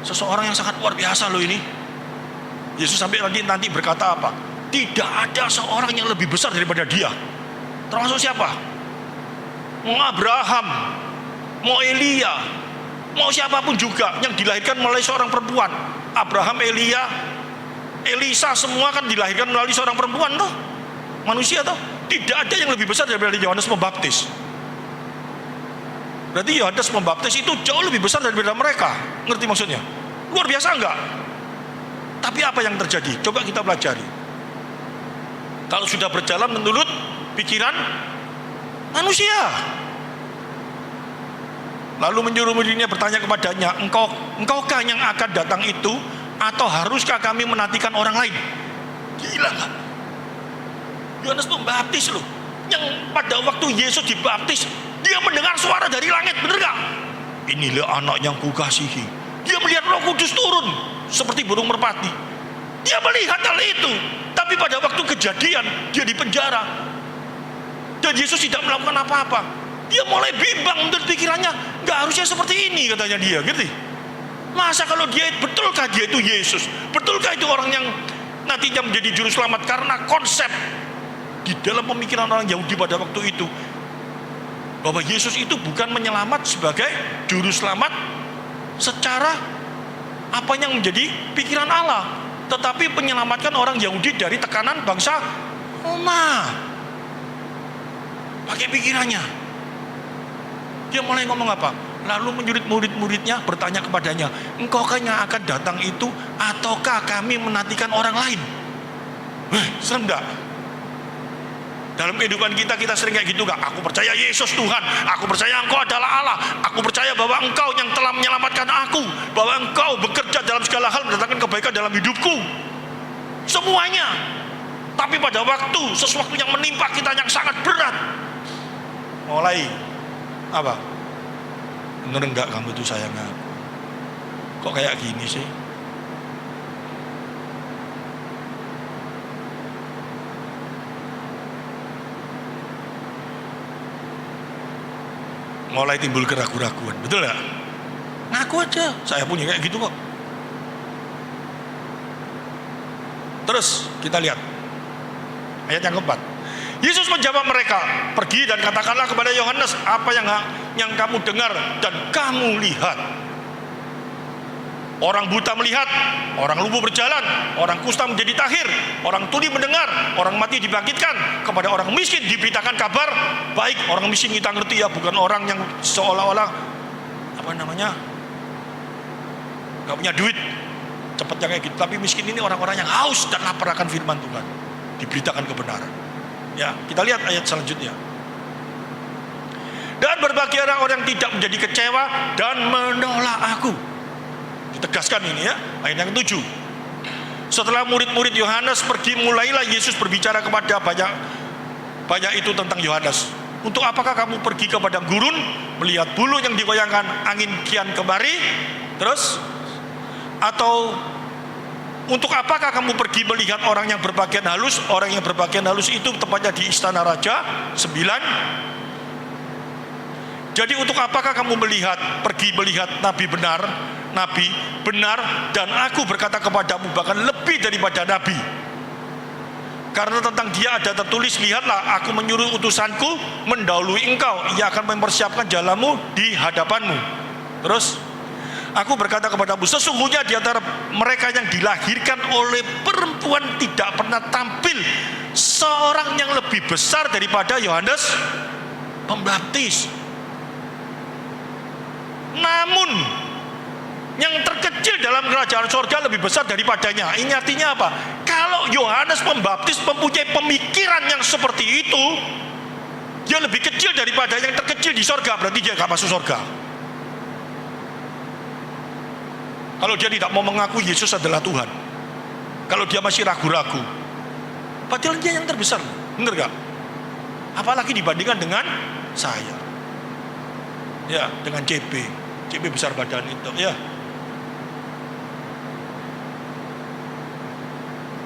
S1: Seseorang yang sangat luar biasa loh ini. Yesus sampai nanti berkata apa? Tidak ada seorang yang lebih besar daripada dia. Termasuk siapa? Mau Abraham, mau Elia, mau siapapun juga yang dilahirkan melalui seorang perempuan. Abraham, Elia, Elisa semua kan dilahirkan melalui seorang perempuan toh. Manusia toh. Tidak ada yang lebih besar daripada Yohanes Pembaptis. Berarti Yohanes Pembaptis itu jauh lebih besar daripada mereka. Ngerti maksudnya? Luar biasa enggak? Tapi apa yang terjadi? Coba kita pelajari. Kalau sudah berjalan menurut pikiran manusia, lalu menyuruh muridnya bertanya kepadanya, engkaukah yang akan datang itu, atau haruskah kami menantikan orang lain? Gila enggak? Yohanes Pembaptis loh, yang pada waktu Yesus dibaptis, dia mendengar suara dari langit, bener gak? Inilah anak yang kukasihi. Dia melihat Roh Kudus turun seperti burung merpati. Dia melihat hal itu. Tapi pada waktu kejadian, dia di penjara dan Yesus tidak melakukan apa-apa. Dia mulai bimbang menurut pikirannya, gak harusnya seperti ini katanya dia, gitu. Masa kalau dia, betulkah dia itu Yesus? Betulkah itu orang yang nantinya menjadi juru selamat? Karena konsep di dalam pemikiran orang Yahudi pada waktu itu, bahwa Yesus itu bukan menyelamat sebagai juru selamat secara apa yang menjadi pikiran Allah, tetapi menyelamatkan orang Yahudi dari tekanan bangsa Roma. Pakai pikirannya. Dia mulai ngomong apa? Lalu menyuruh murid-muridnya bertanya kepadanya, engkaukah yang akan datang itu, ataukah kami menantikan orang lain? Serem gak? Dalam kehidupan kita sering kayak gitu gak? Aku percaya Yesus Tuhan, aku percaya Engkau adalah Allah, aku percaya bahwa Engkau yang telah menyelamatkan aku, bahwa Engkau bekerja dalam segala hal mendatangkan kebaikan dalam hidupku, semuanya. Tapi pada waktu sesuatu yang menimpa kita yang sangat berat, mulai apa? Bener enggak kamu tuh sayang aku? Kok kayak gini sih? mulai timbul keraguan-raguan. Betul nggak? Ngaku aja, saya punya kayak gitu kok. Terus kita lihat ayat yang keempat. Yesus menjawab mereka, pergi dan katakanlah kepada Yohanes apa yang kamu dengar dan kamu lihat. Orang buta melihat, orang lumpuh berjalan, orang kusta menjadi tahir, orang tuli mendengar, orang mati dibangkitkan, kepada orang miskin diberitakan kabar baik. Orang miskin kita ngerti ya, bukan orang yang seolah-olah gak punya duit, cepatnya kayak gitu. Tapi miskin ini orang-orang yang haus dan lapar akan firman Tuhan, diberitakan kebenaran. Ya, kita lihat ayat selanjutnya. Dan berbagai orang yang tidak menjadi kecewa dan menolak aku. Ditegaskan ini ya, ayat yang ke-7. Setelah murid-murid Yohanes pergi, mulailah Yesus berbicara kepada banyak itu tentang Yohanes. Untuk apakah kamu pergi ke padang gurun, melihat bulu yang digoyangkan angin kian kemari? Terus, atau untuk apakah kamu pergi melihat orang yang berpakaian halus? Orang yang berpakaian halus itu tepatnya di istana raja. 9. Jadi untuk apakah kamu pergi melihat nabi benar, dan aku berkata kepadamu bahkan lebih daripada nabi. Karena tentang dia ada tertulis, lihatlah aku menyuruh utusanku mendahului engkau, ia akan mempersiapkan jalanmu di hadapanmu. Terus, aku berkata kepadamu, sesungguhnya di antara mereka yang dilahirkan oleh perempuan tidak pernah tampil seorang yang lebih besar daripada Yohanes Pembaptis. Namun yang terkecil dalam kerajaan surga lebih besar daripadanya. Ini artinya apa? Kalau Yohanes Pembaptis mempunyai pemikiran yang seperti itu, dia lebih kecil daripada yang terkecil di surga, berarti dia gak masuk surga. Kalau dia tidak mau mengaku Yesus adalah Tuhan, kalau dia masih ragu-ragu, padahal dia yang terbesar, benar gak? Apalagi dibandingkan dengan saya, ya, dengan CB besar badan itu, ya.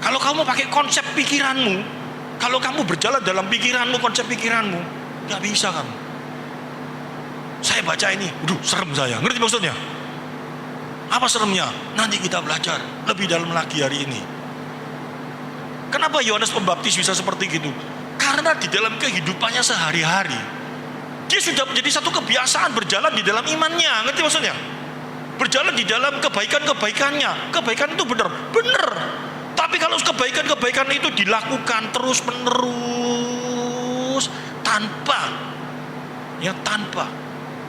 S1: Kalau kamu pakai konsep pikiranmu, kalau kamu berjalan dalam pikiranmu, konsep pikiranmu, gak bisa kamu. Saya baca ini, serem saya, ngerti maksudnya? Apa seremnya? Nanti kita belajar lebih dalam lagi hari ini. Kenapa Yohanes Pembaptis bisa seperti itu? Karena di dalam kehidupannya sehari-hari, dia sudah menjadi satu kebiasaan berjalan di dalam imannya, ngerti maksudnya? Berjalan di dalam kebaikan-kebaikannya. Kebaikan itu benar. Tapi kalau kebaikan-kebaikan itu dilakukan terus-menerus tanpa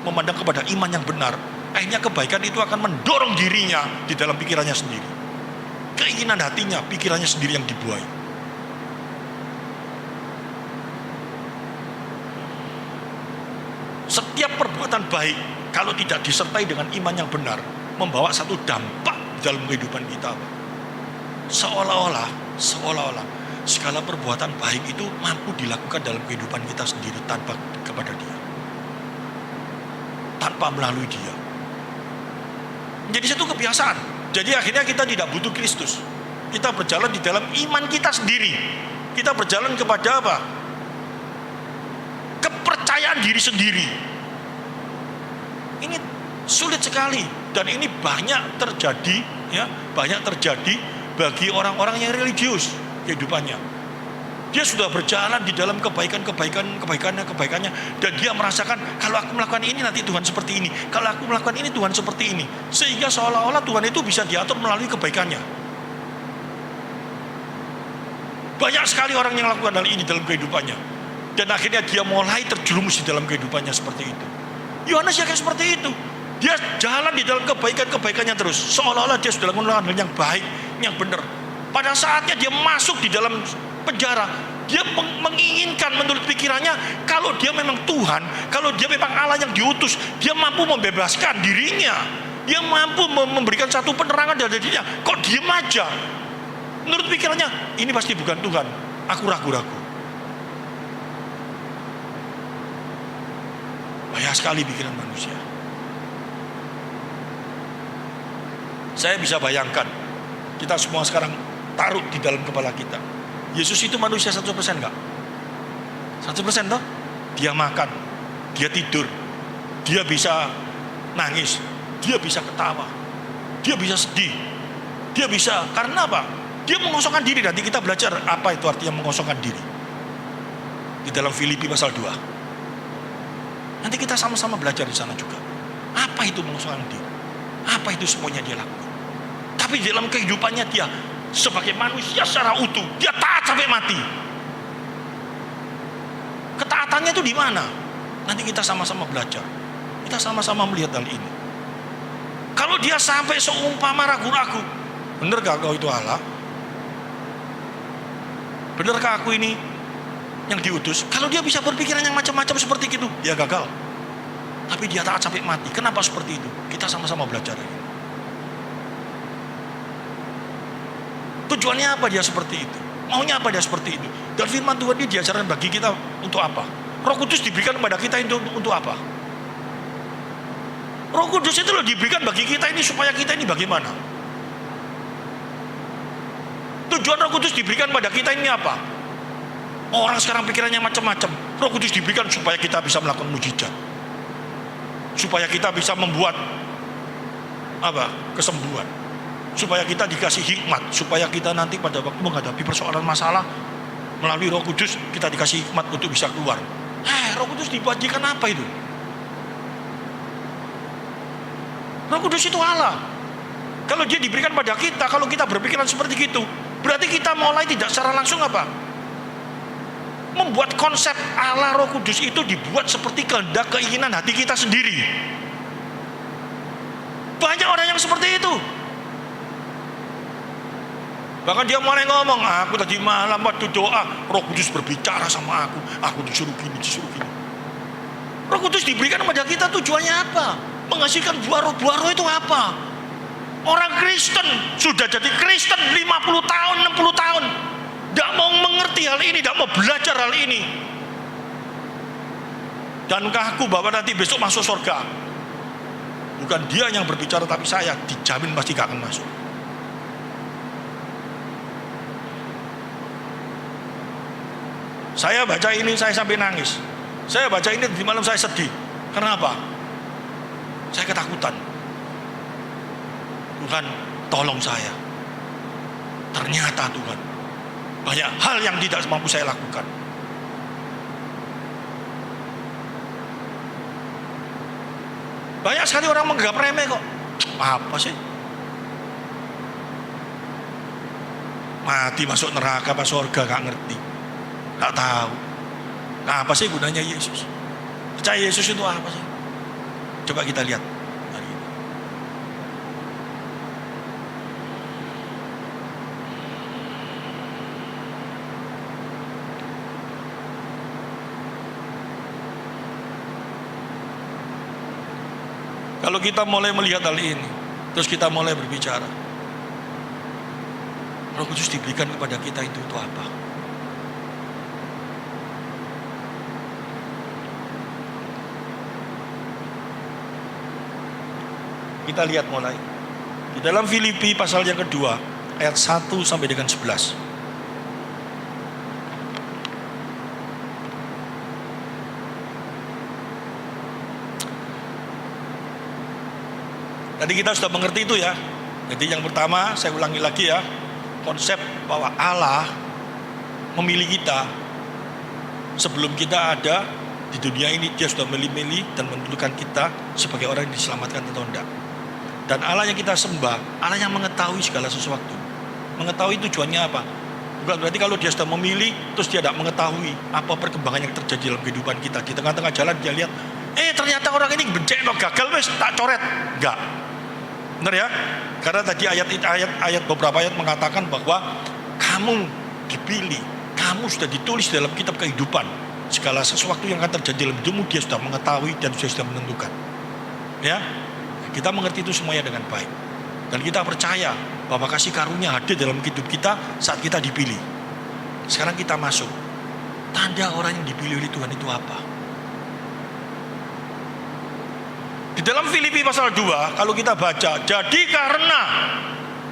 S1: memandang kepada iman yang benar, akhirnya kebaikan itu akan mendorong dirinya di dalam pikirannya sendiri. Keinginan hatinya, pikirannya sendiri yang dibuai. Setiap perbuatan baik kalau tidak disertai dengan iman yang benar, membawa satu dampak dalam kehidupan kita. Seolah-olah segala perbuatan baik itu mampu dilakukan dalam kehidupan kita sendiri tanpa kepada dia, tanpa melalui dia. Menjadi satu kebiasaan. Jadi akhirnya kita tidak butuh Kristus. Kita berjalan di dalam iman kita sendiri. Kita berjalan kepada apa? Kepercayaan diri sendiri. Ini sulit sekali, dan ini banyak terjadi bagi orang-orang yang religius kehidupannya. Dia sudah berjalan di dalam kebaikannya, dan dia merasakan kalau aku melakukan ini nanti Tuhan seperti ini, kalau aku melakukan ini Tuhan seperti ini, sehingga seolah-olah Tuhan itu bisa diatur melalui kebaikannya. Banyak sekali orang yang melakukan hal ini dalam kehidupannya, dan akhirnya dia mulai terjerumus di dalam kehidupannya seperti itu. Yohanes ya kayak seperti itu. Dia jalan di dalam kebaikan-kebaikannya terus, seolah-olah dia sudah melakukan hal yang baik, yang benar. Pada saatnya dia masuk di dalam penjara, dia menginginkan menurut pikirannya, kalau dia memang Tuhan, kalau dia memang Allah yang diutus, dia mampu membebaskan dirinya, dia mampu memberikan satu penerangan dari dirinya. Kok diem aja? Menurut pikirannya, ini pasti bukan Tuhan, aku ragu-ragu. Bahaya sekali pikiran manusia. Saya bisa bayangkan, kita semua sekarang taruh di dalam kepala kita, Yesus itu manusia 100% enggak? 100% toh? Dia makan, dia tidur, Dia bisa nangis, dia bisa ketawa, dia bisa sedih, dia bisa, karena apa? Dia mengosongkan diri. Nanti kita belajar apa itu artinya mengosongkan diri di dalam Filipi pasal 2. Nanti kita sama-sama belajar di sana juga. Apa itu mengosongkan diri? Apa itu semuanya dia lakukan? Tapi di dalam kehidupannya dia sebagai manusia secara utuh, dia taat sampai mati. Ketaatannya itu di mana? Nanti kita sama-sama belajar. Kita sama-sama melihat hal ini. Kalau dia sampai seumpama ragu-ragu, benarkah kau itu Allah? Benarkah aku ini yang diutus? Kalau dia bisa berpikiran yang macam-macam seperti itu, dia gagal. Tapi dia taat sampai mati. Kenapa seperti itu? Kita sama-sama belajar ini. Tujuannya apa dia seperti itu? Maunya apa dia seperti itu? Dan firman Tuhan ini diajarkan bagi kita untuk apa? Roh Kudus diberikan kepada kita untuk apa? Roh Kudus itu loh diberikan bagi kita ini supaya kita ini bagaimana? Tujuan Roh Kudus diberikan pada kita ini apa? Orang sekarang pikirannya macam-macam. Roh Kudus diberikan supaya kita bisa melakukan mujizat, supaya kita bisa membuat kesembuhan, supaya kita dikasih hikmat, supaya kita nanti pada waktu menghadapi persoalan masalah melalui Roh Kudus kita dikasih hikmat untuk bisa keluar. Roh Kudus dibagikan apa itu? Roh Kudus itu Allah. Kalau dia diberikan pada kita, kalau kita berpikiran seperti itu, berarti kita mulai tidak secara langsung membuat konsep Allah Roh Kudus itu dibuat seperti kehendak keinginan hati kita sendiri. Banyak orang yang seperti itu. Bahkan dia mulai ngomong, aku tadi malam waktu doa, Roh Kudus berbicara sama aku disuruh gini, disuruh gini. Roh Kudus diberikan kepada kita tujuannya apa? Menghasilkan buah roh itu apa? Orang Kristen sudah jadi Kristen 50 tahun, 60 tahun, tidak mau mengerti hal ini, tidak mau belajar hal ini. Dan aku bahwa nanti besok masuk surga. Bukan dia yang berbicara, tapi saya dijamin pasti gak akan masuk. Saya baca ini saya sampai nangis. Saya baca ini di malam saya sedih. Karena apa? Saya ketakutan. Tuhan, tolong saya. Ternyata Tuhan, banyak hal yang tidak mampu saya lakukan. Banyak sekali orang menganggap remeh kok. Apa sih? Mati masuk neraka apa surga gak ngerti. Gak tahu. Nah, apa sih gunanya Yesus? Percaya Yesus itu apa sih? Coba kita lihat hari ini. Kalau kita mulai melihat hal ini, terus kita mulai berbicara, Roh Kudus diberikan kepada kita itu apa? Kita lihat mulai di dalam Filipi pasal yang kedua ayat 1 sampai dengan 11. Tadi kita sudah mengerti itu ya. Jadi yang pertama saya ulangi lagi ya, konsep bahwa Allah memilih kita sebelum kita ada di dunia ini. Dia sudah milih-milih dan menentukan kita sebagai orang yang diselamatkan atau tidak. Dan Allah yang kita sembah, Allah yang mengetahui segala sesuatu. Mengetahui tujuannya apa? Bukan berarti kalau dia sudah memilih, terus dia tidak mengetahui apa perkembangan yang terjadi dalam kehidupan kita. Di tengah-tengah jalan dia lihat, ternyata orang ini benceng, gagal, wes tak coret. Enggak. Benar ya? Karena tadi ayat beberapa ayat mengatakan bahwa kamu dipilih, kamu sudah ditulis dalam kitab kehidupan. Segala sesuatu yang akan terjadi dalam hidupmu dia sudah mengetahui dan sudah menentukan. Ya? Kita mengerti itu semuanya dengan baik. Dan kita percaya bahwa kasih karunia hadir dalam hidup kita saat kita dipilih. Sekarang kita masuk. Tanda orang yang dipilih oleh Tuhan itu apa? Di dalam Filipi pasal 2, kalau kita baca, jadi karena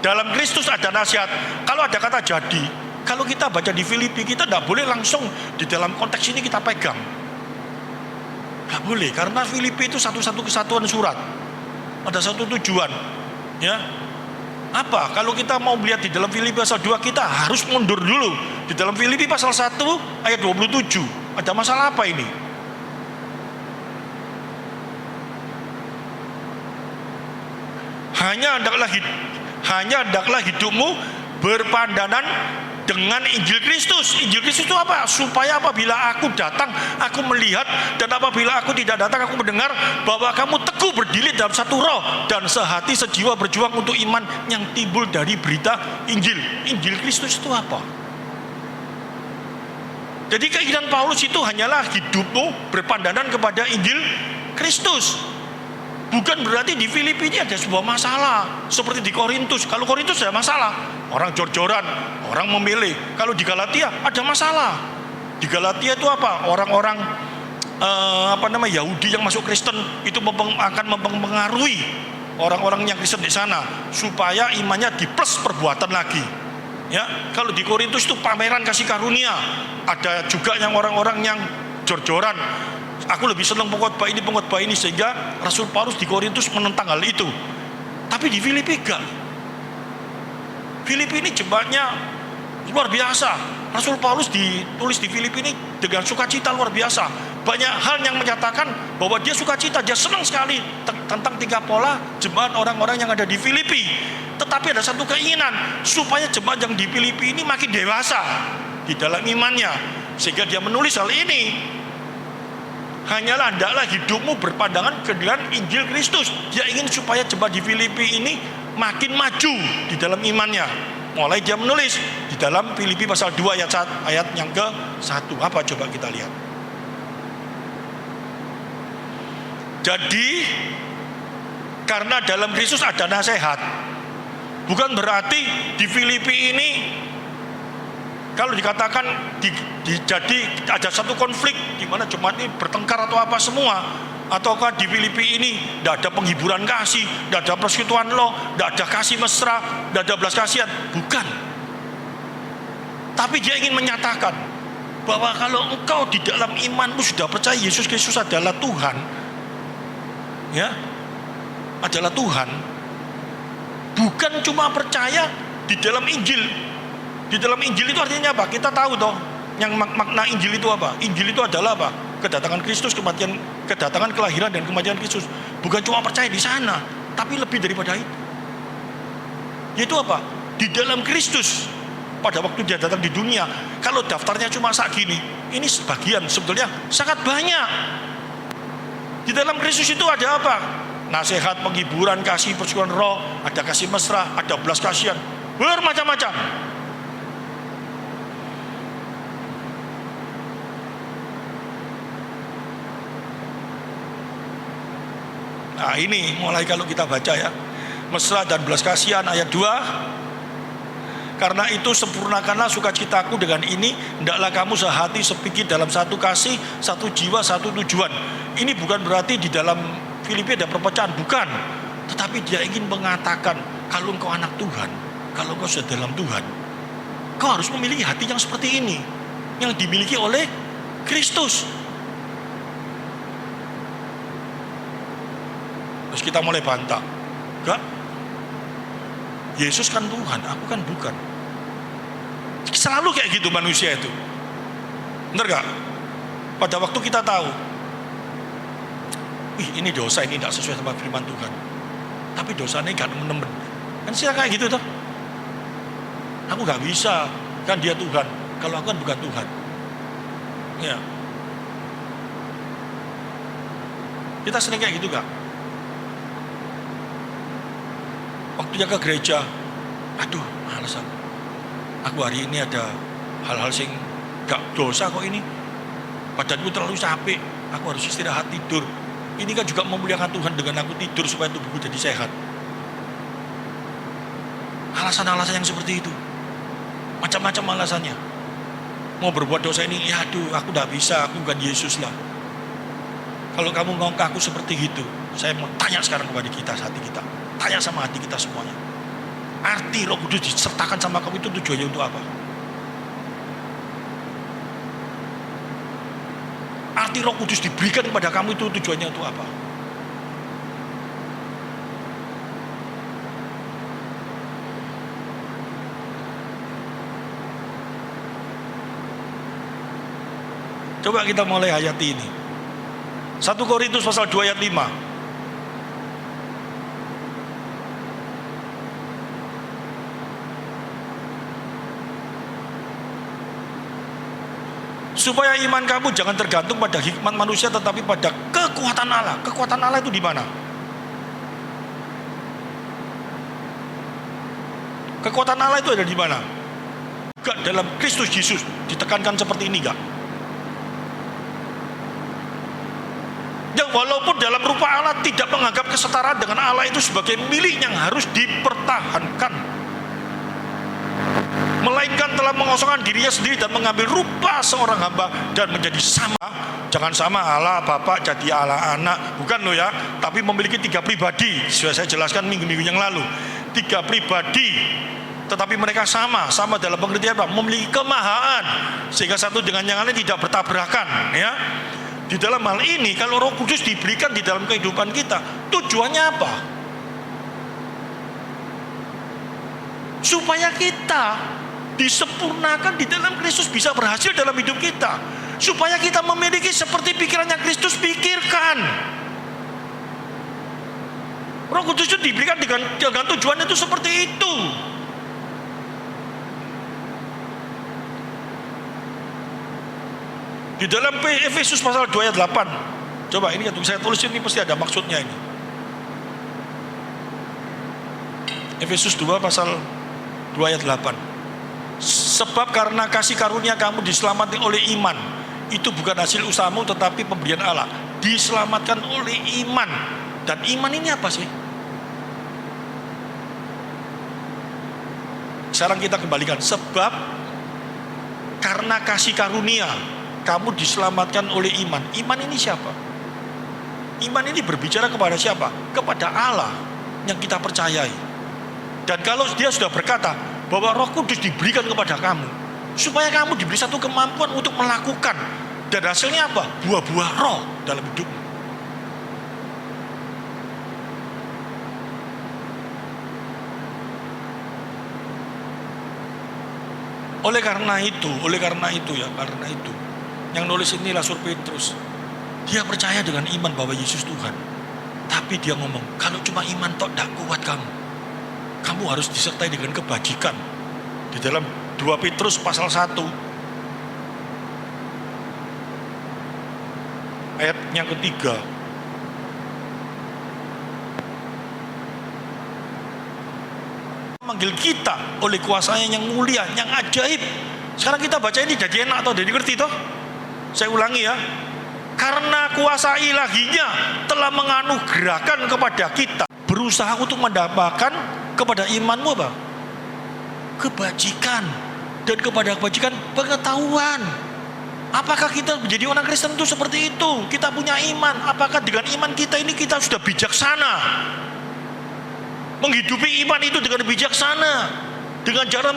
S1: dalam Kristus ada nasihat. Kalau ada kata jadi, kalau kita baca di Filipi, kita tidak boleh langsung di dalam konteks ini kita pegang. Gak boleh, karena Filipi itu satu-satu kesatuan surat. Ada satu tujuan. Ya. Apa? Kalau kita mau melihat di dalam Filipi pasal 2, kita harus mundur dulu. Di dalam Filipi pasal 1 ayat 27. Ada masalah apa ini? Hanya hendaklah hidupmu berpandangan dengan Injil Kristus. Injil Kristus itu apa? Supaya apabila aku datang, aku melihat, dan apabila aku tidak datang, aku mendengar, bahwa kamu teguh berdiri dalam satu roh dan sehati sejiwa berjuang untuk iman yang timbul dari berita Injil. Injil Kristus itu apa? Jadi keinginan Paulus itu hanyalah hidupmu berpandangan kepada Injil Kristus. Bukan berarti di Filipi ini ada sebuah masalah seperti di Korintus. Kalau Korintus ada masalah, orang jor-joran, orang memilih. Kalau di Galatia ada masalah. Di Galatia itu apa? Orang-orang Yahudi yang masuk Kristen itu akan mempengaruhi orang-orang yang Kristen di sana supaya imannya diplus perbuatan lagi. Ya, kalau di Korintus itu pameran kasih karunia. Ada juga yang orang-orang yang jor-joran. Aku lebih senang pengkhotbah ini, sehingga Rasul Paulus di Korintus menentang hal itu. Tapi di Filipi enggak. Filipi ini jemaatnya luar biasa. Rasul Paulus ditulis di Filipi ini dengan sukacita luar biasa. Banyak hal yang menyatakan bahwa dia sukacita, dia senang sekali tentang 3 pola jemaat orang-orang yang ada di Filipi. Tetapi ada satu keinginan supaya jemaat yang di Filipi ini makin dewasa di dalam imannya, sehingga dia menulis hal ini. Hanyalah hendaklah hidupmu berpandangan dengan Injil Kristus. Dia ingin supaya jemaat di Filipi ini makin maju di dalam imannya. Mulai dia menulis di dalam Filipi pasal 2 ayat yang ke-1. Apa coba kita lihat. Jadi karena dalam Kristus ada nasihat. Bukan berarti di Filipi ini kalau dikatakan jadi ada satu konflik di mana jemaat ini bertengkar atau apa semua, ataukah di Filipi ini tidak ada penghiburan kasih, tidak ada persekutuan loh, tidak ada kasih mesra, tidak ada belas kasihan, bukan. Tapi dia ingin menyatakan bahwa kalau engkau di dalam imanmu sudah percaya Yesus Kristus adalah Tuhan, ya, adalah Tuhan, bukan cuma percaya di dalam Injil. Di dalam Injil itu artinya apa? Kita tahu toh, yang makna Injil itu apa? Injil itu adalah apa? Kedatangan Kristus, kedatangan kelahiran dan kematian Kristus. Bukan cuma percaya di sana, tapi lebih daripada itu. Yaitu apa? Di dalam Kristus. Pada waktu dia datang di dunia, kalau daftarnya cuma segini, ini sebagian, sebetulnya sangat banyak. Di dalam Kristus itu ada apa? Nasihat, penghiburan, kasih, persekutuan roh, ada kasih mesra, ada belas kasihan, bermacam-macam. Nah ini mulai kalau kita baca ya, mesra dan belas kasihan ayat 2. Karena itu sempurnakanlah sukacitaku dengan ini, hendaklah kamu sehati sepikir dalam satu kasih, satu jiwa, satu tujuan. Ini bukan berarti di dalam Filipi ada perpecahan, bukan. Tetapi dia ingin mengatakan, kalau engkau anak Tuhan, kalau engkau sudah dalam Tuhan, kau harus memiliki hati yang seperti ini, yang dimiliki oleh Kristus. Terus kita mulai bantah, enggak, Yesus kan Tuhan, aku kan bukan. Selalu kayak gitu manusia itu, bener gak? Pada waktu kita tahu, ini dosa, ini tidak sesuai sama firman Tuhan, tapi dosanya gak nemen-nemen, kan sih kayak gitu toh. Aku gak bisa, kan dia Tuhan, kalau aku kan bukan Tuhan. Ya, kita sering kayak gitu gak? Waktunya ke gereja, aduh males aku hari ini ada hal-hal sing gak dosa kok ini, badanku terlalu capek, aku harus istirahat tidur. Ini kan juga memuliakan Tuhan dengan aku tidur supaya tubuhku jadi sehat. Alasan-alasan yang seperti itu, macam-macam alasannya. Mau berbuat dosa ini, ya aduh aku gak bisa, aku bukan Yesus lah. Kalau kamu ngomong ke aku seperti itu, saya mau tanya sekarang kepada kita, hati kita. Tanya sama hati kita semuanya. Arti Roh Kudus disertakan sama kamu itu tujuannya untuk apa? arti Roh Kudus diberikan kepada kamu itu tujuannya untuk apa? Coba kita mulai hayati ini. 1 Korintus pasal 2 ayat 5. Supaya iman kamu jangan tergantung pada hikmat manusia, tetapi pada kekuatan Allah. Kekuatan Allah itu di mana? Kekuatan Allah itu ada di mana? Gak dalam Kristus Yesus. Ditekankan seperti ini gak? Yang walaupun dalam rupa Allah tidak menganggap kesetaraan dengan Allah itu sebagai milik yang harus dipertahankan, melainkan telah mengosongkan dirinya sendiri dan mengambil rupa seorang hamba dan menjadi sama. Jangan sama Allah Bapa jadi Allah Anak, bukan loh ya, tapi memiliki 3 pribadi. Sudah saya jelaskan minggu-minggu yang lalu. 3 pribadi, tetapi mereka sama dalam pengertian apa? Memiliki kemahaan, sehingga satu dengan yang lain tidak bertabrakan, ya. Di dalam hal ini, kalau Roh Kudus diberikan di dalam kehidupan kita, tujuannya apa? Supaya kita disempurnakan di dalam Kristus, bisa berhasil dalam hidup kita, supaya kita memiliki seperti pikiran yang Kristus pikirkan. Roh Kudus itu diberikan dengan tujuan itu seperti itu. Di dalam Efesus pasal 2 ayat 8. Coba ini yang saya tulis ini pasti ada maksudnya ini. Efesus 2 pasal 2 ayat 8. Sebab karena kasih karunia kamu diselamatkan oleh iman. Itu bukan hasil usahamu tetapi pemberian Allah. Diselamatkan oleh iman. Dan iman ini apa sih? Sekarang kita kembalikan. Sebab karena kasih karunia kamu diselamatkan oleh iman. Iman ini siapa? Iman ini berbicara kepada siapa? Kepada Allah yang kita percayai. Dan kalau dia sudah berkata bahwa Roh Kudus diberikan kepada kamu, supaya kamu diberi satu kemampuan untuk melakukan. Dan hasilnya apa? Buah-buah roh dalam hidupmu. Oleh karena itu yang nulis ini Rasul Petrus, dia percaya dengan iman bahwa Yesus Tuhan. Tapi dia ngomong, kalau cuma iman tok tidak kuat kamu harus disertai dengan kebajikan. Di dalam 2 Petrus pasal 1 ayat yang ketiga, manggil kita oleh kuasanya yang mulia, yang ajaib. Sekarang kita baca ini jadi enak atau jadi ngerti toh? Saya ulangi ya. Karena kuasa ilahinya telah menganugerahkan kepada kita, berusaha untuk mendapatkan kepada imanmu apa? Kebajikan. Dan kepada kebajikan pengetahuan. Apakah kita menjadi orang Kristen itu seperti itu? Kita punya iman. Apakah dengan iman kita ini kita sudah bijaksana? Menghidupi iman itu dengan bijaksana, dengan cara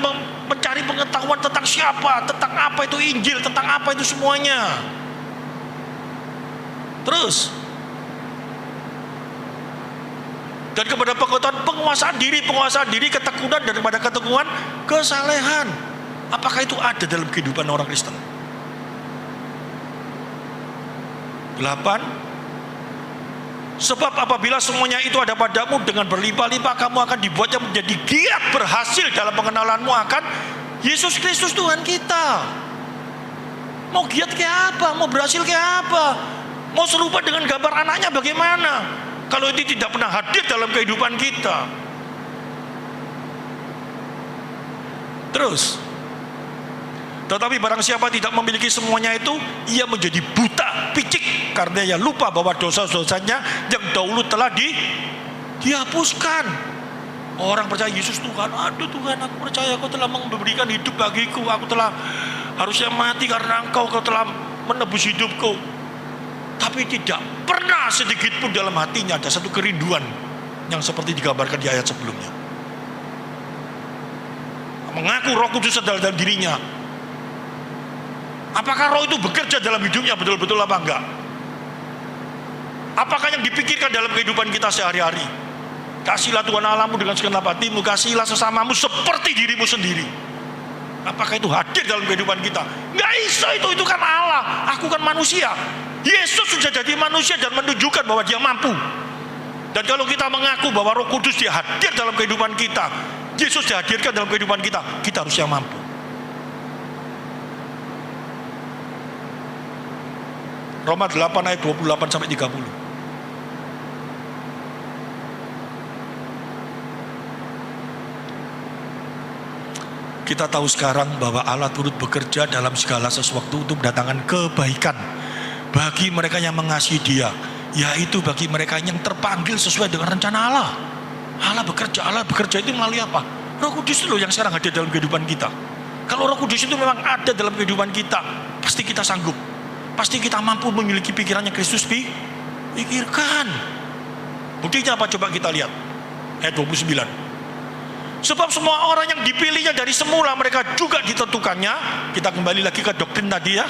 S1: mencari pengetahuan tentang siapa, tentang apa itu Injil, tentang apa itu semuanya. Terus, dan kepada pengetahuan penguasaan diri, ketekunan, dan kepada ketekunan kesalehan. Apakah itu ada dalam kehidupan orang Kristen? 8. Sebab apabila semuanya itu ada padamu dengan berlimpah-limpah, kamu akan dibuatnya menjadi giat berhasil dalam pengenalanmu akan Yesus Kristus Tuhan kita. Mau giat kayak apa? Mau berhasil kayak apa? Mau serupa dengan gambar anaknya bagaimana? Kalau ini tidak pernah hadir dalam kehidupan kita. Terus, tetapi barang siapa tidak memiliki semuanya itu, ia menjadi buta, picik, karena ia lupa bahwa dosa-dosanya yang dahulu telah dihapuskan. Orang percaya Yesus Tuhan, aduh Tuhan, aku percaya Kau telah memberikan hidup bagiku, aku telah harusnya mati karena Kau telah menebus hidupku. Tapi tidak pernah sedikit pun dalam hatinya ada satu kerinduan yang seperti digambarkan di ayat sebelumnya. Mengaku Roh Kudus ada dalam dirinya. Apakah roh itu bekerja dalam hidupnya betul-betul apa enggak? Apakah yang dipikirkan dalam kehidupan kita sehari-hari? Kasihilah Tuhan Allahmu dengan segenap hatimu, kasihilah sesamamu seperti dirimu sendiri. Apakah itu hadir dalam kehidupan kita? Nggak bisa, itu kan Allah, aku kan manusia. Yesus sudah jadi manusia dan menunjukkan bahwa dia mampu. Dan kalau kita mengaku bahwa Roh Kudus dia hadir dalam kehidupan kita, Yesus dihadirkan dalam kehidupan kita, kita harus yang mampu. Roma 8 ayat 28 sampai 30. Kita tahu sekarang bahwa Allah turut bekerja dalam segala sesuatu untuk mendatangkan kebaikan bagi mereka yang mengasihi Dia, yaitu bagi mereka yang terpanggil sesuai dengan rencana Allah. Allah bekerja itu melalui apa? Roh Kudus itu loh yang sekarang ada dalam kehidupan kita. Kalau Roh Kudus itu memang ada dalam kehidupan kita, pasti kita sanggup. Pasti kita mampu memiliki pikirannya Kristus pikirkan. Buktinya apa? Coba kita lihat ayat 29. Sebab semua orang yang dipilihnya dari semula, mereka juga ditentukannya. Kita kembali lagi ke doktrin tadi ya.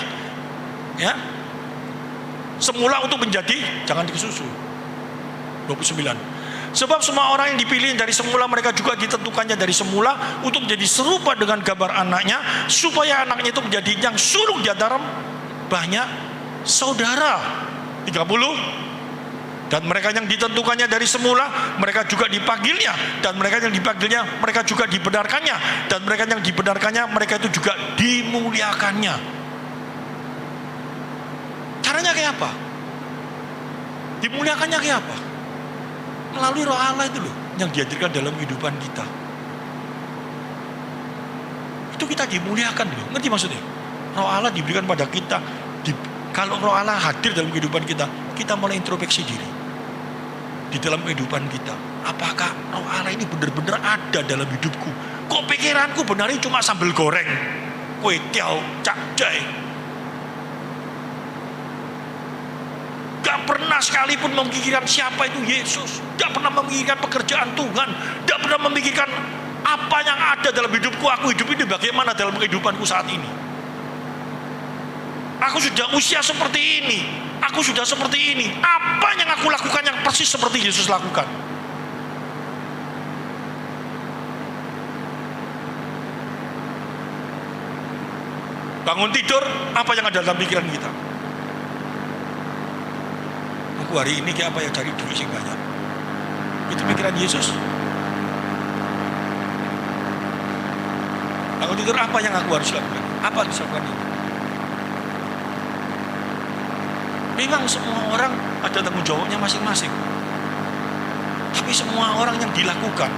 S1: Semula untuk menjadi, jangan dikesusu. 29. Sebab semua orang yang dipilih dari semula, mereka juga ditentukannya dari semula untuk menjadi serupa dengan gambar anaknya, supaya anaknya itu menjadi yang sulung di antara banyak saudara. 30. Dan mereka yang ditentukannya dari semula, mereka juga dipanggilnya. Dan mereka yang dipanggilnya, mereka juga dibenarkannya. Dan mereka yang dibenarkannya, mereka itu juga dimuliakannya. Caranya kayak apa? Dimuliakannya kayak apa? Melalui Roh Allah itu loh, yang dihadirkan dalam kehidupan kita. Itu kita dimuliakan loh. Ngerti maksudnya? Roh Allah diberikan pada kita. Kalau Roh Allah hadir dalam kehidupan kita, kita mulai introspeksi diri di dalam kehidupan kita. Apakah Roh Allah ini benar-benar ada dalam hidupku? Kok pikiranku benarnya cuma sambal goreng, kue tiaw, cakjai? Gak pernah sekalipun memikirkan siapa itu Yesus. Gak pernah memikirkan pekerjaan Tuhan. Gak pernah memikirkan apa yang ada dalam hidupku. Aku hidup ini bagaimana dalam kehidupanku saat ini. Aku sudah usia seperti ini, aku sudah seperti ini. Apa yang aku lakukan yang persis seperti Yesus lakukan? Bangun tidur, apa yang ada dalam pikiran kita? Aku hari ini kayak apa yang cari duit sih banyak. Itu pikiran Yesus. Bangun tidur, apa yang aku harus lakukan? Apa harus lakukan ini? Memang semua orang ada tanggung jawabnya masing-masing. Tapi semua orang yang dilakukan,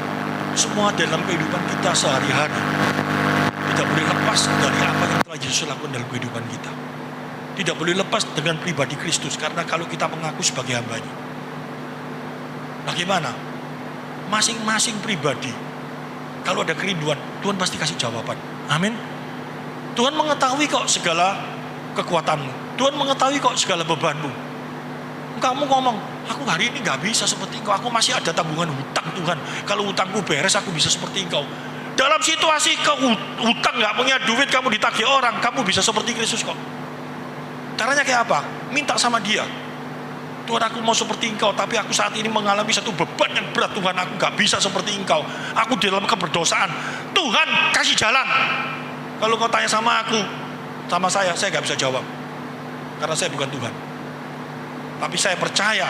S1: semua dalam kehidupan kita sehari-hari, tidak boleh lepas dari apa yang telah Yesus lakukan dalam kehidupan kita. Tidak boleh lepas dengan pribadi Kristus, karena kalau kita mengaku sebagai hambanya. Bagaimana? Masing-masing pribadi, kalau ada kerinduan, Tuhan pasti kasih jawaban. Amin. Tuhan mengetahui kok segala kekuatanmu. Tuhan mengetahui kok segala bebanmu. Kamu ngomong, aku hari ini gak bisa seperti engkau. Aku masih ada tanggungan hutang Tuhan. Kalau hutangku beres, aku bisa seperti engkau. Dalam situasi hutang gak punya duit, kamu ditagih orang, kamu bisa seperti Kristus kok. Caranya kayak apa? Minta sama Dia. Tuhan, aku mau seperti engkau, tapi aku saat ini mengalami satu beban yang berat. Tuhan, aku gak bisa seperti engkau. Aku dalam keberdosaan. Tuhan, kasih jalan. Kalau kau tanya sama aku, sama saya gak bisa jawab. Karena saya bukan Tuhan. Tapi saya percaya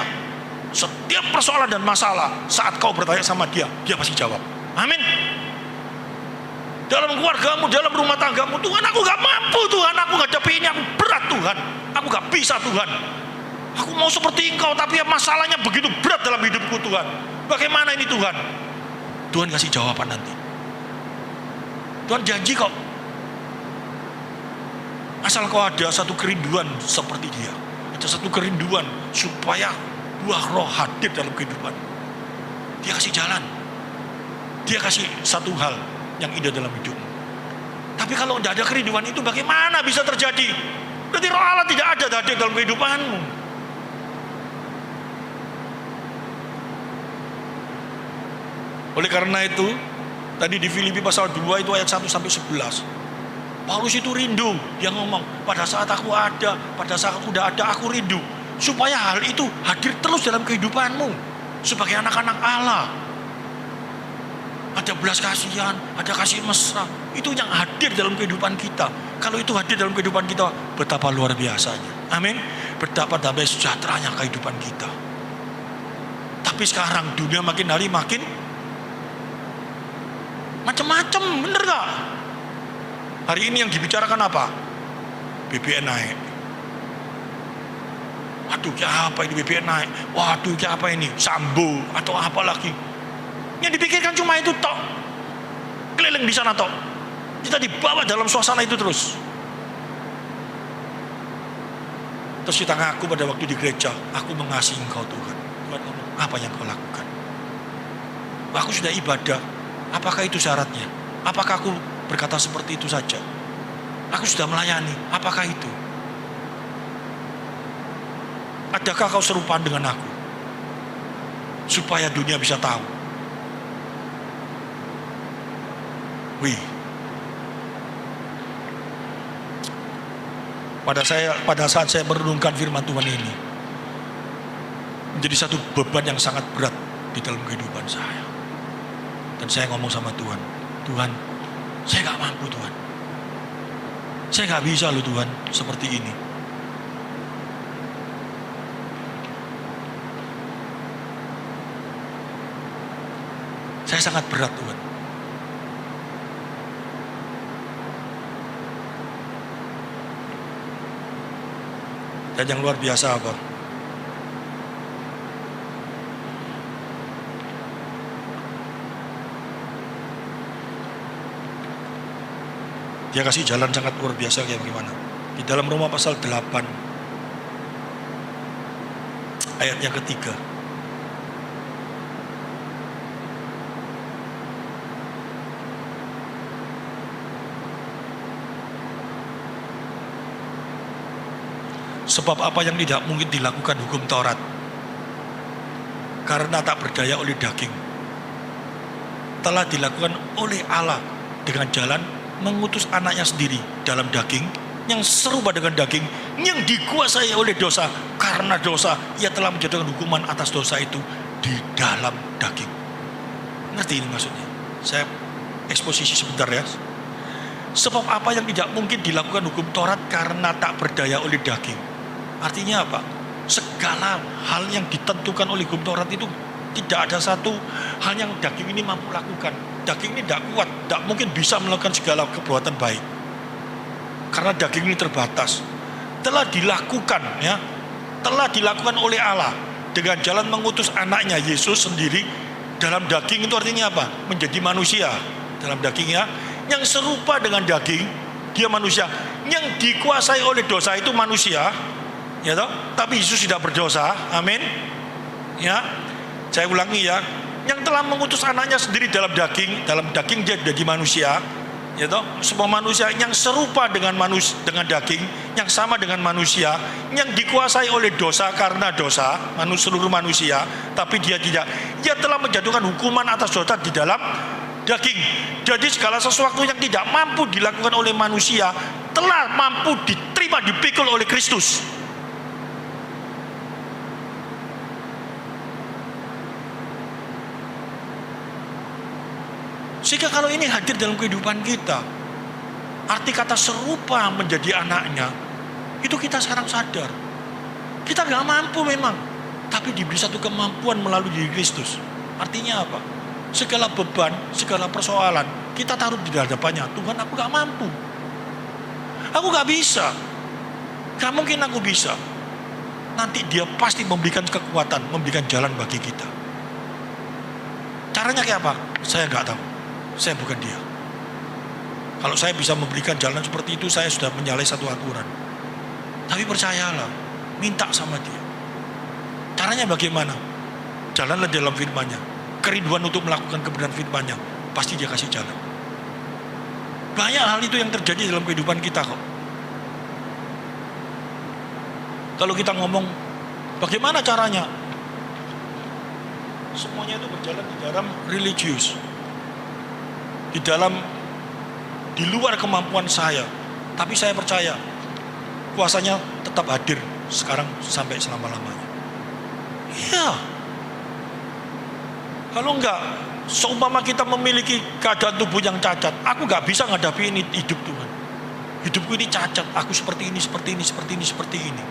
S1: setiap persoalan dan masalah, saat kau bertanya sama Dia, Dia pasti jawab. Amin. Dalam keluargamu, dalam rumah tanggamu, Tuhan, aku gak mampu Tuhan, aku ngadepi ini, aku berat Tuhan, aku gak bisa Tuhan. Aku mau seperti engkau, tapi masalahnya begitu berat dalam hidupku Tuhan. Bagaimana ini Tuhan? Tuhan kasih jawaban nanti. Tuhan janji kok. Asal kau ada satu kerinduan seperti Dia, ada satu kerinduan supaya buah Roh hadir dalam kehidupan. Dia kasih jalan. Dia kasih satu hal yang indah dalam hidup. Tapi kalau tidak ada kerinduan itu, bagaimana bisa terjadi? Berarti Roh Allah tidak ada hadir dalam kehidupanmu. Oleh karena itu, tadi di Filipi pasal 2 itu ayat 1 sampai 11. Paulus itu rindu. Dia ngomong, pada saat aku ada, pada saat aku udah ada, aku rindu. Supaya hal itu hadir terus dalam kehidupanmu. Sebagai anak-anak Allah. Ada belas kasihan, ada kasih mesra. Itu yang hadir dalam kehidupan kita. Kalau itu hadir dalam kehidupan kita, betapa luar biasanya. Amin. Betapa damai sejahteranya kehidupan kita. Tapi sekarang dunia makin hari makin macam-macam, bener gak? Hari ini yang dibicarakan apa? BBM naik. Waduh, kayak apa ini BBM naik? Waduh, kayak apa ini? Sambo atau apa lagi? Yang dipikirkan cuma itu tok. Keliling di sana tok. Kita dibawa dalam suasana itu terus. Terus kita ngaku pada waktu di gereja, aku mengasihi Engkau Tuhan. Tuhan ngomong, apa yang kau lakukan? Aku sudah ibadah. Apakah itu syaratnya? Apakah aku berkata seperti itu saja? Aku sudah melayani. Apakah itu? Adakah kau serupaan dengan aku? Supaya dunia bisa tahu. Wih. Pada saat saya merenungkan firman Tuhan ini, menjadi satu beban yang sangat berat di dalam kehidupan saya. Dan saya ngomong sama Tuhan, Tuhan, saya gak mampu Tuhan. Saya gak bisa loh Tuhan, seperti ini. Saya sangat berat Tuhan. Dan yang luar biasa apa? Dia kasih jalan sangat luar biasa kayak bagaimana. Di dalam Roma pasal 8 ayat yang ketiga. Sebab apa yang tidak mungkin dilakukan hukum Taurat, karena tak berdaya oleh daging, telah dilakukan oleh Allah dengan jalan mengutus anaknya sendiri dalam daging, yang serupa dengan daging, yang dikuasai oleh dosa. Karena dosa, ia telah menjatuhkan hukuman atas dosa itu di dalam daging. Ngerti ini maksudnya? Saya eksposisi sebentar ya. Sebab apa yang tidak mungkin dilakukan hukum Taurat karena tak berdaya oleh daging. Artinya apa? Segala hal yang ditentukan oleh hukum Taurat itu tidak ada satu hal yang daging ini mampu lakukan. Daging ini tidak kuat, tidak mungkin bisa melakukan segala perbuatan baik. Karena daging ini terbatas. Telah dilakukan ya, telah dilakukan oleh Allah dengan jalan mengutus anaknya Yesus sendiri dalam daging. Itu artinya apa? Menjadi manusia dalam dagingnya, yang serupa dengan daging, dia manusia, yang dikuasai oleh dosa itu manusia. Ya toh? Tapi Yesus tidak berdosa. Amin. Ya. Saya ulangi ya. Yang telah mengutus anaknya sendiri dalam daging dia jadi manusia. Ya toh? Semua manusia yang serupa dengan daging, yang sama dengan manusia, yang dikuasai oleh dosa karena dosa, seluruh manusia, tapi dia tidak. Dia telah menjatuhkan hukuman atas dosa di dalam daging. Jadi segala sesuatu yang tidak mampu dilakukan oleh manusia telah mampu diterima, dipikul oleh Kristus. Sehingga kalau ini hadir dalam kehidupan kita, arti kata serupa menjadi anaknya, itu kita sekarang sadar. Kita gak mampu memang, tapi diberi satu kemampuan melalui diri Kristus. Artinya apa? Segala beban, segala persoalan, kita taruh di hadapannya. Tuhan, aku gak mampu. Aku gak bisa. Gak mungkin aku bisa. Nanti dia pasti memberikan kekuatan, memberikan jalan bagi kita. Caranya kayak apa? Saya gak tahu. Saya bukan dia. Kalau saya bisa memberikan jalan seperti itu, saya sudah menyalahi satu aturan. Tapi percayalah, minta sama dia. Caranya bagaimana? Jalanlah dalam firman-Nya. Kerinduan untuk melakukan kebenaran firman-Nya, pasti dia kasih jalan. Banyak hal itu yang terjadi dalam kehidupan kita kok. Kalau kita ngomong, bagaimana caranya? Semuanya itu berjalan di dalam religius. Di luar kemampuan saya, Tapi saya percaya kuasanya tetap hadir sekarang sampai selama-lamanya. Iya. Kalau enggak, seumpama kita memiliki keadaan tubuh yang cacat, aku enggak bisa menghadapi ini hidup Tuhan. Hidupku ini cacat, aku seperti ini, seperti ini, seperti ini, seperti ini.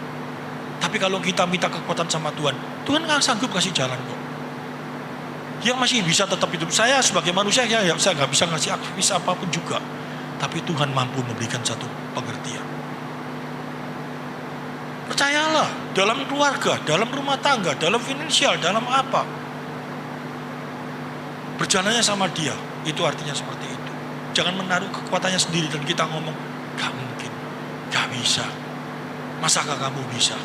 S1: Tapi kalau kita minta kekuatan sama Tuhan, Tuhan nggak sanggup kasih jalan kok. Yang masih bisa tetap hidup. Saya sebagai manusia, saya nggak bisa ngasih aktivis apapun juga. Tapi Tuhan mampu memberikan satu pengertian. Percayalah, dalam keluarga, dalam rumah tangga, dalam finansial, dalam apa. Berjalannya sama dia, itu artinya seperti itu. Jangan menaruh kekuatannya sendiri dan kita ngomong, gak mungkin, gak bisa. Masakah kamu bisa?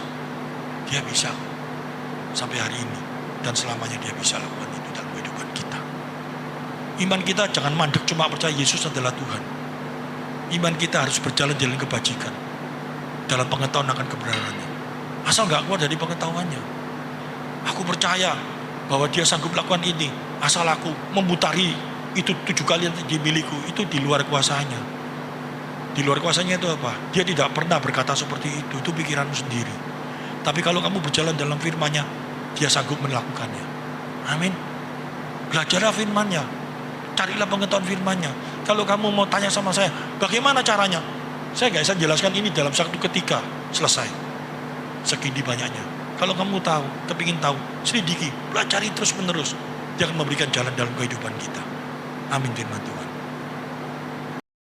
S1: Dia bisa. Sampai hari ini. Dan selamanya dia bisa lakukan itu dalam kehidupan kita. Iman kita jangan mandek cuma percaya Yesus adalah Tuhan. Iman kita harus berjalan jalan kebajikan. Dalam pengetahuan akan kebenarannya. Asal gak keluar dari pengetahuannya. Aku percaya bahwa dia sanggup lakukan ini. Asal aku memutari itu 7 kali yang dimiliku. Itu di luar kuasanya. Di luar kuasanya itu apa? Dia tidak pernah berkata seperti itu. Itu pikiranmu sendiri. Tapi kalau kamu berjalan dalam firman-Nya, dia sanggup melakukannya. Amin. Belajarlah firman-Nya. Carilah pengetahuan firman-Nya. Kalau kamu mau tanya sama saya, bagaimana caranya? Saya nggak bisa jelaskan ini dalam satu ketika. Selesai. Segini banyaknya. Kalau kamu tahu, kepingin tahu, selidiki, pelajari terus menerus. Dia akan memberikan jalan dalam kehidupan kita. Amin firman Tuhan.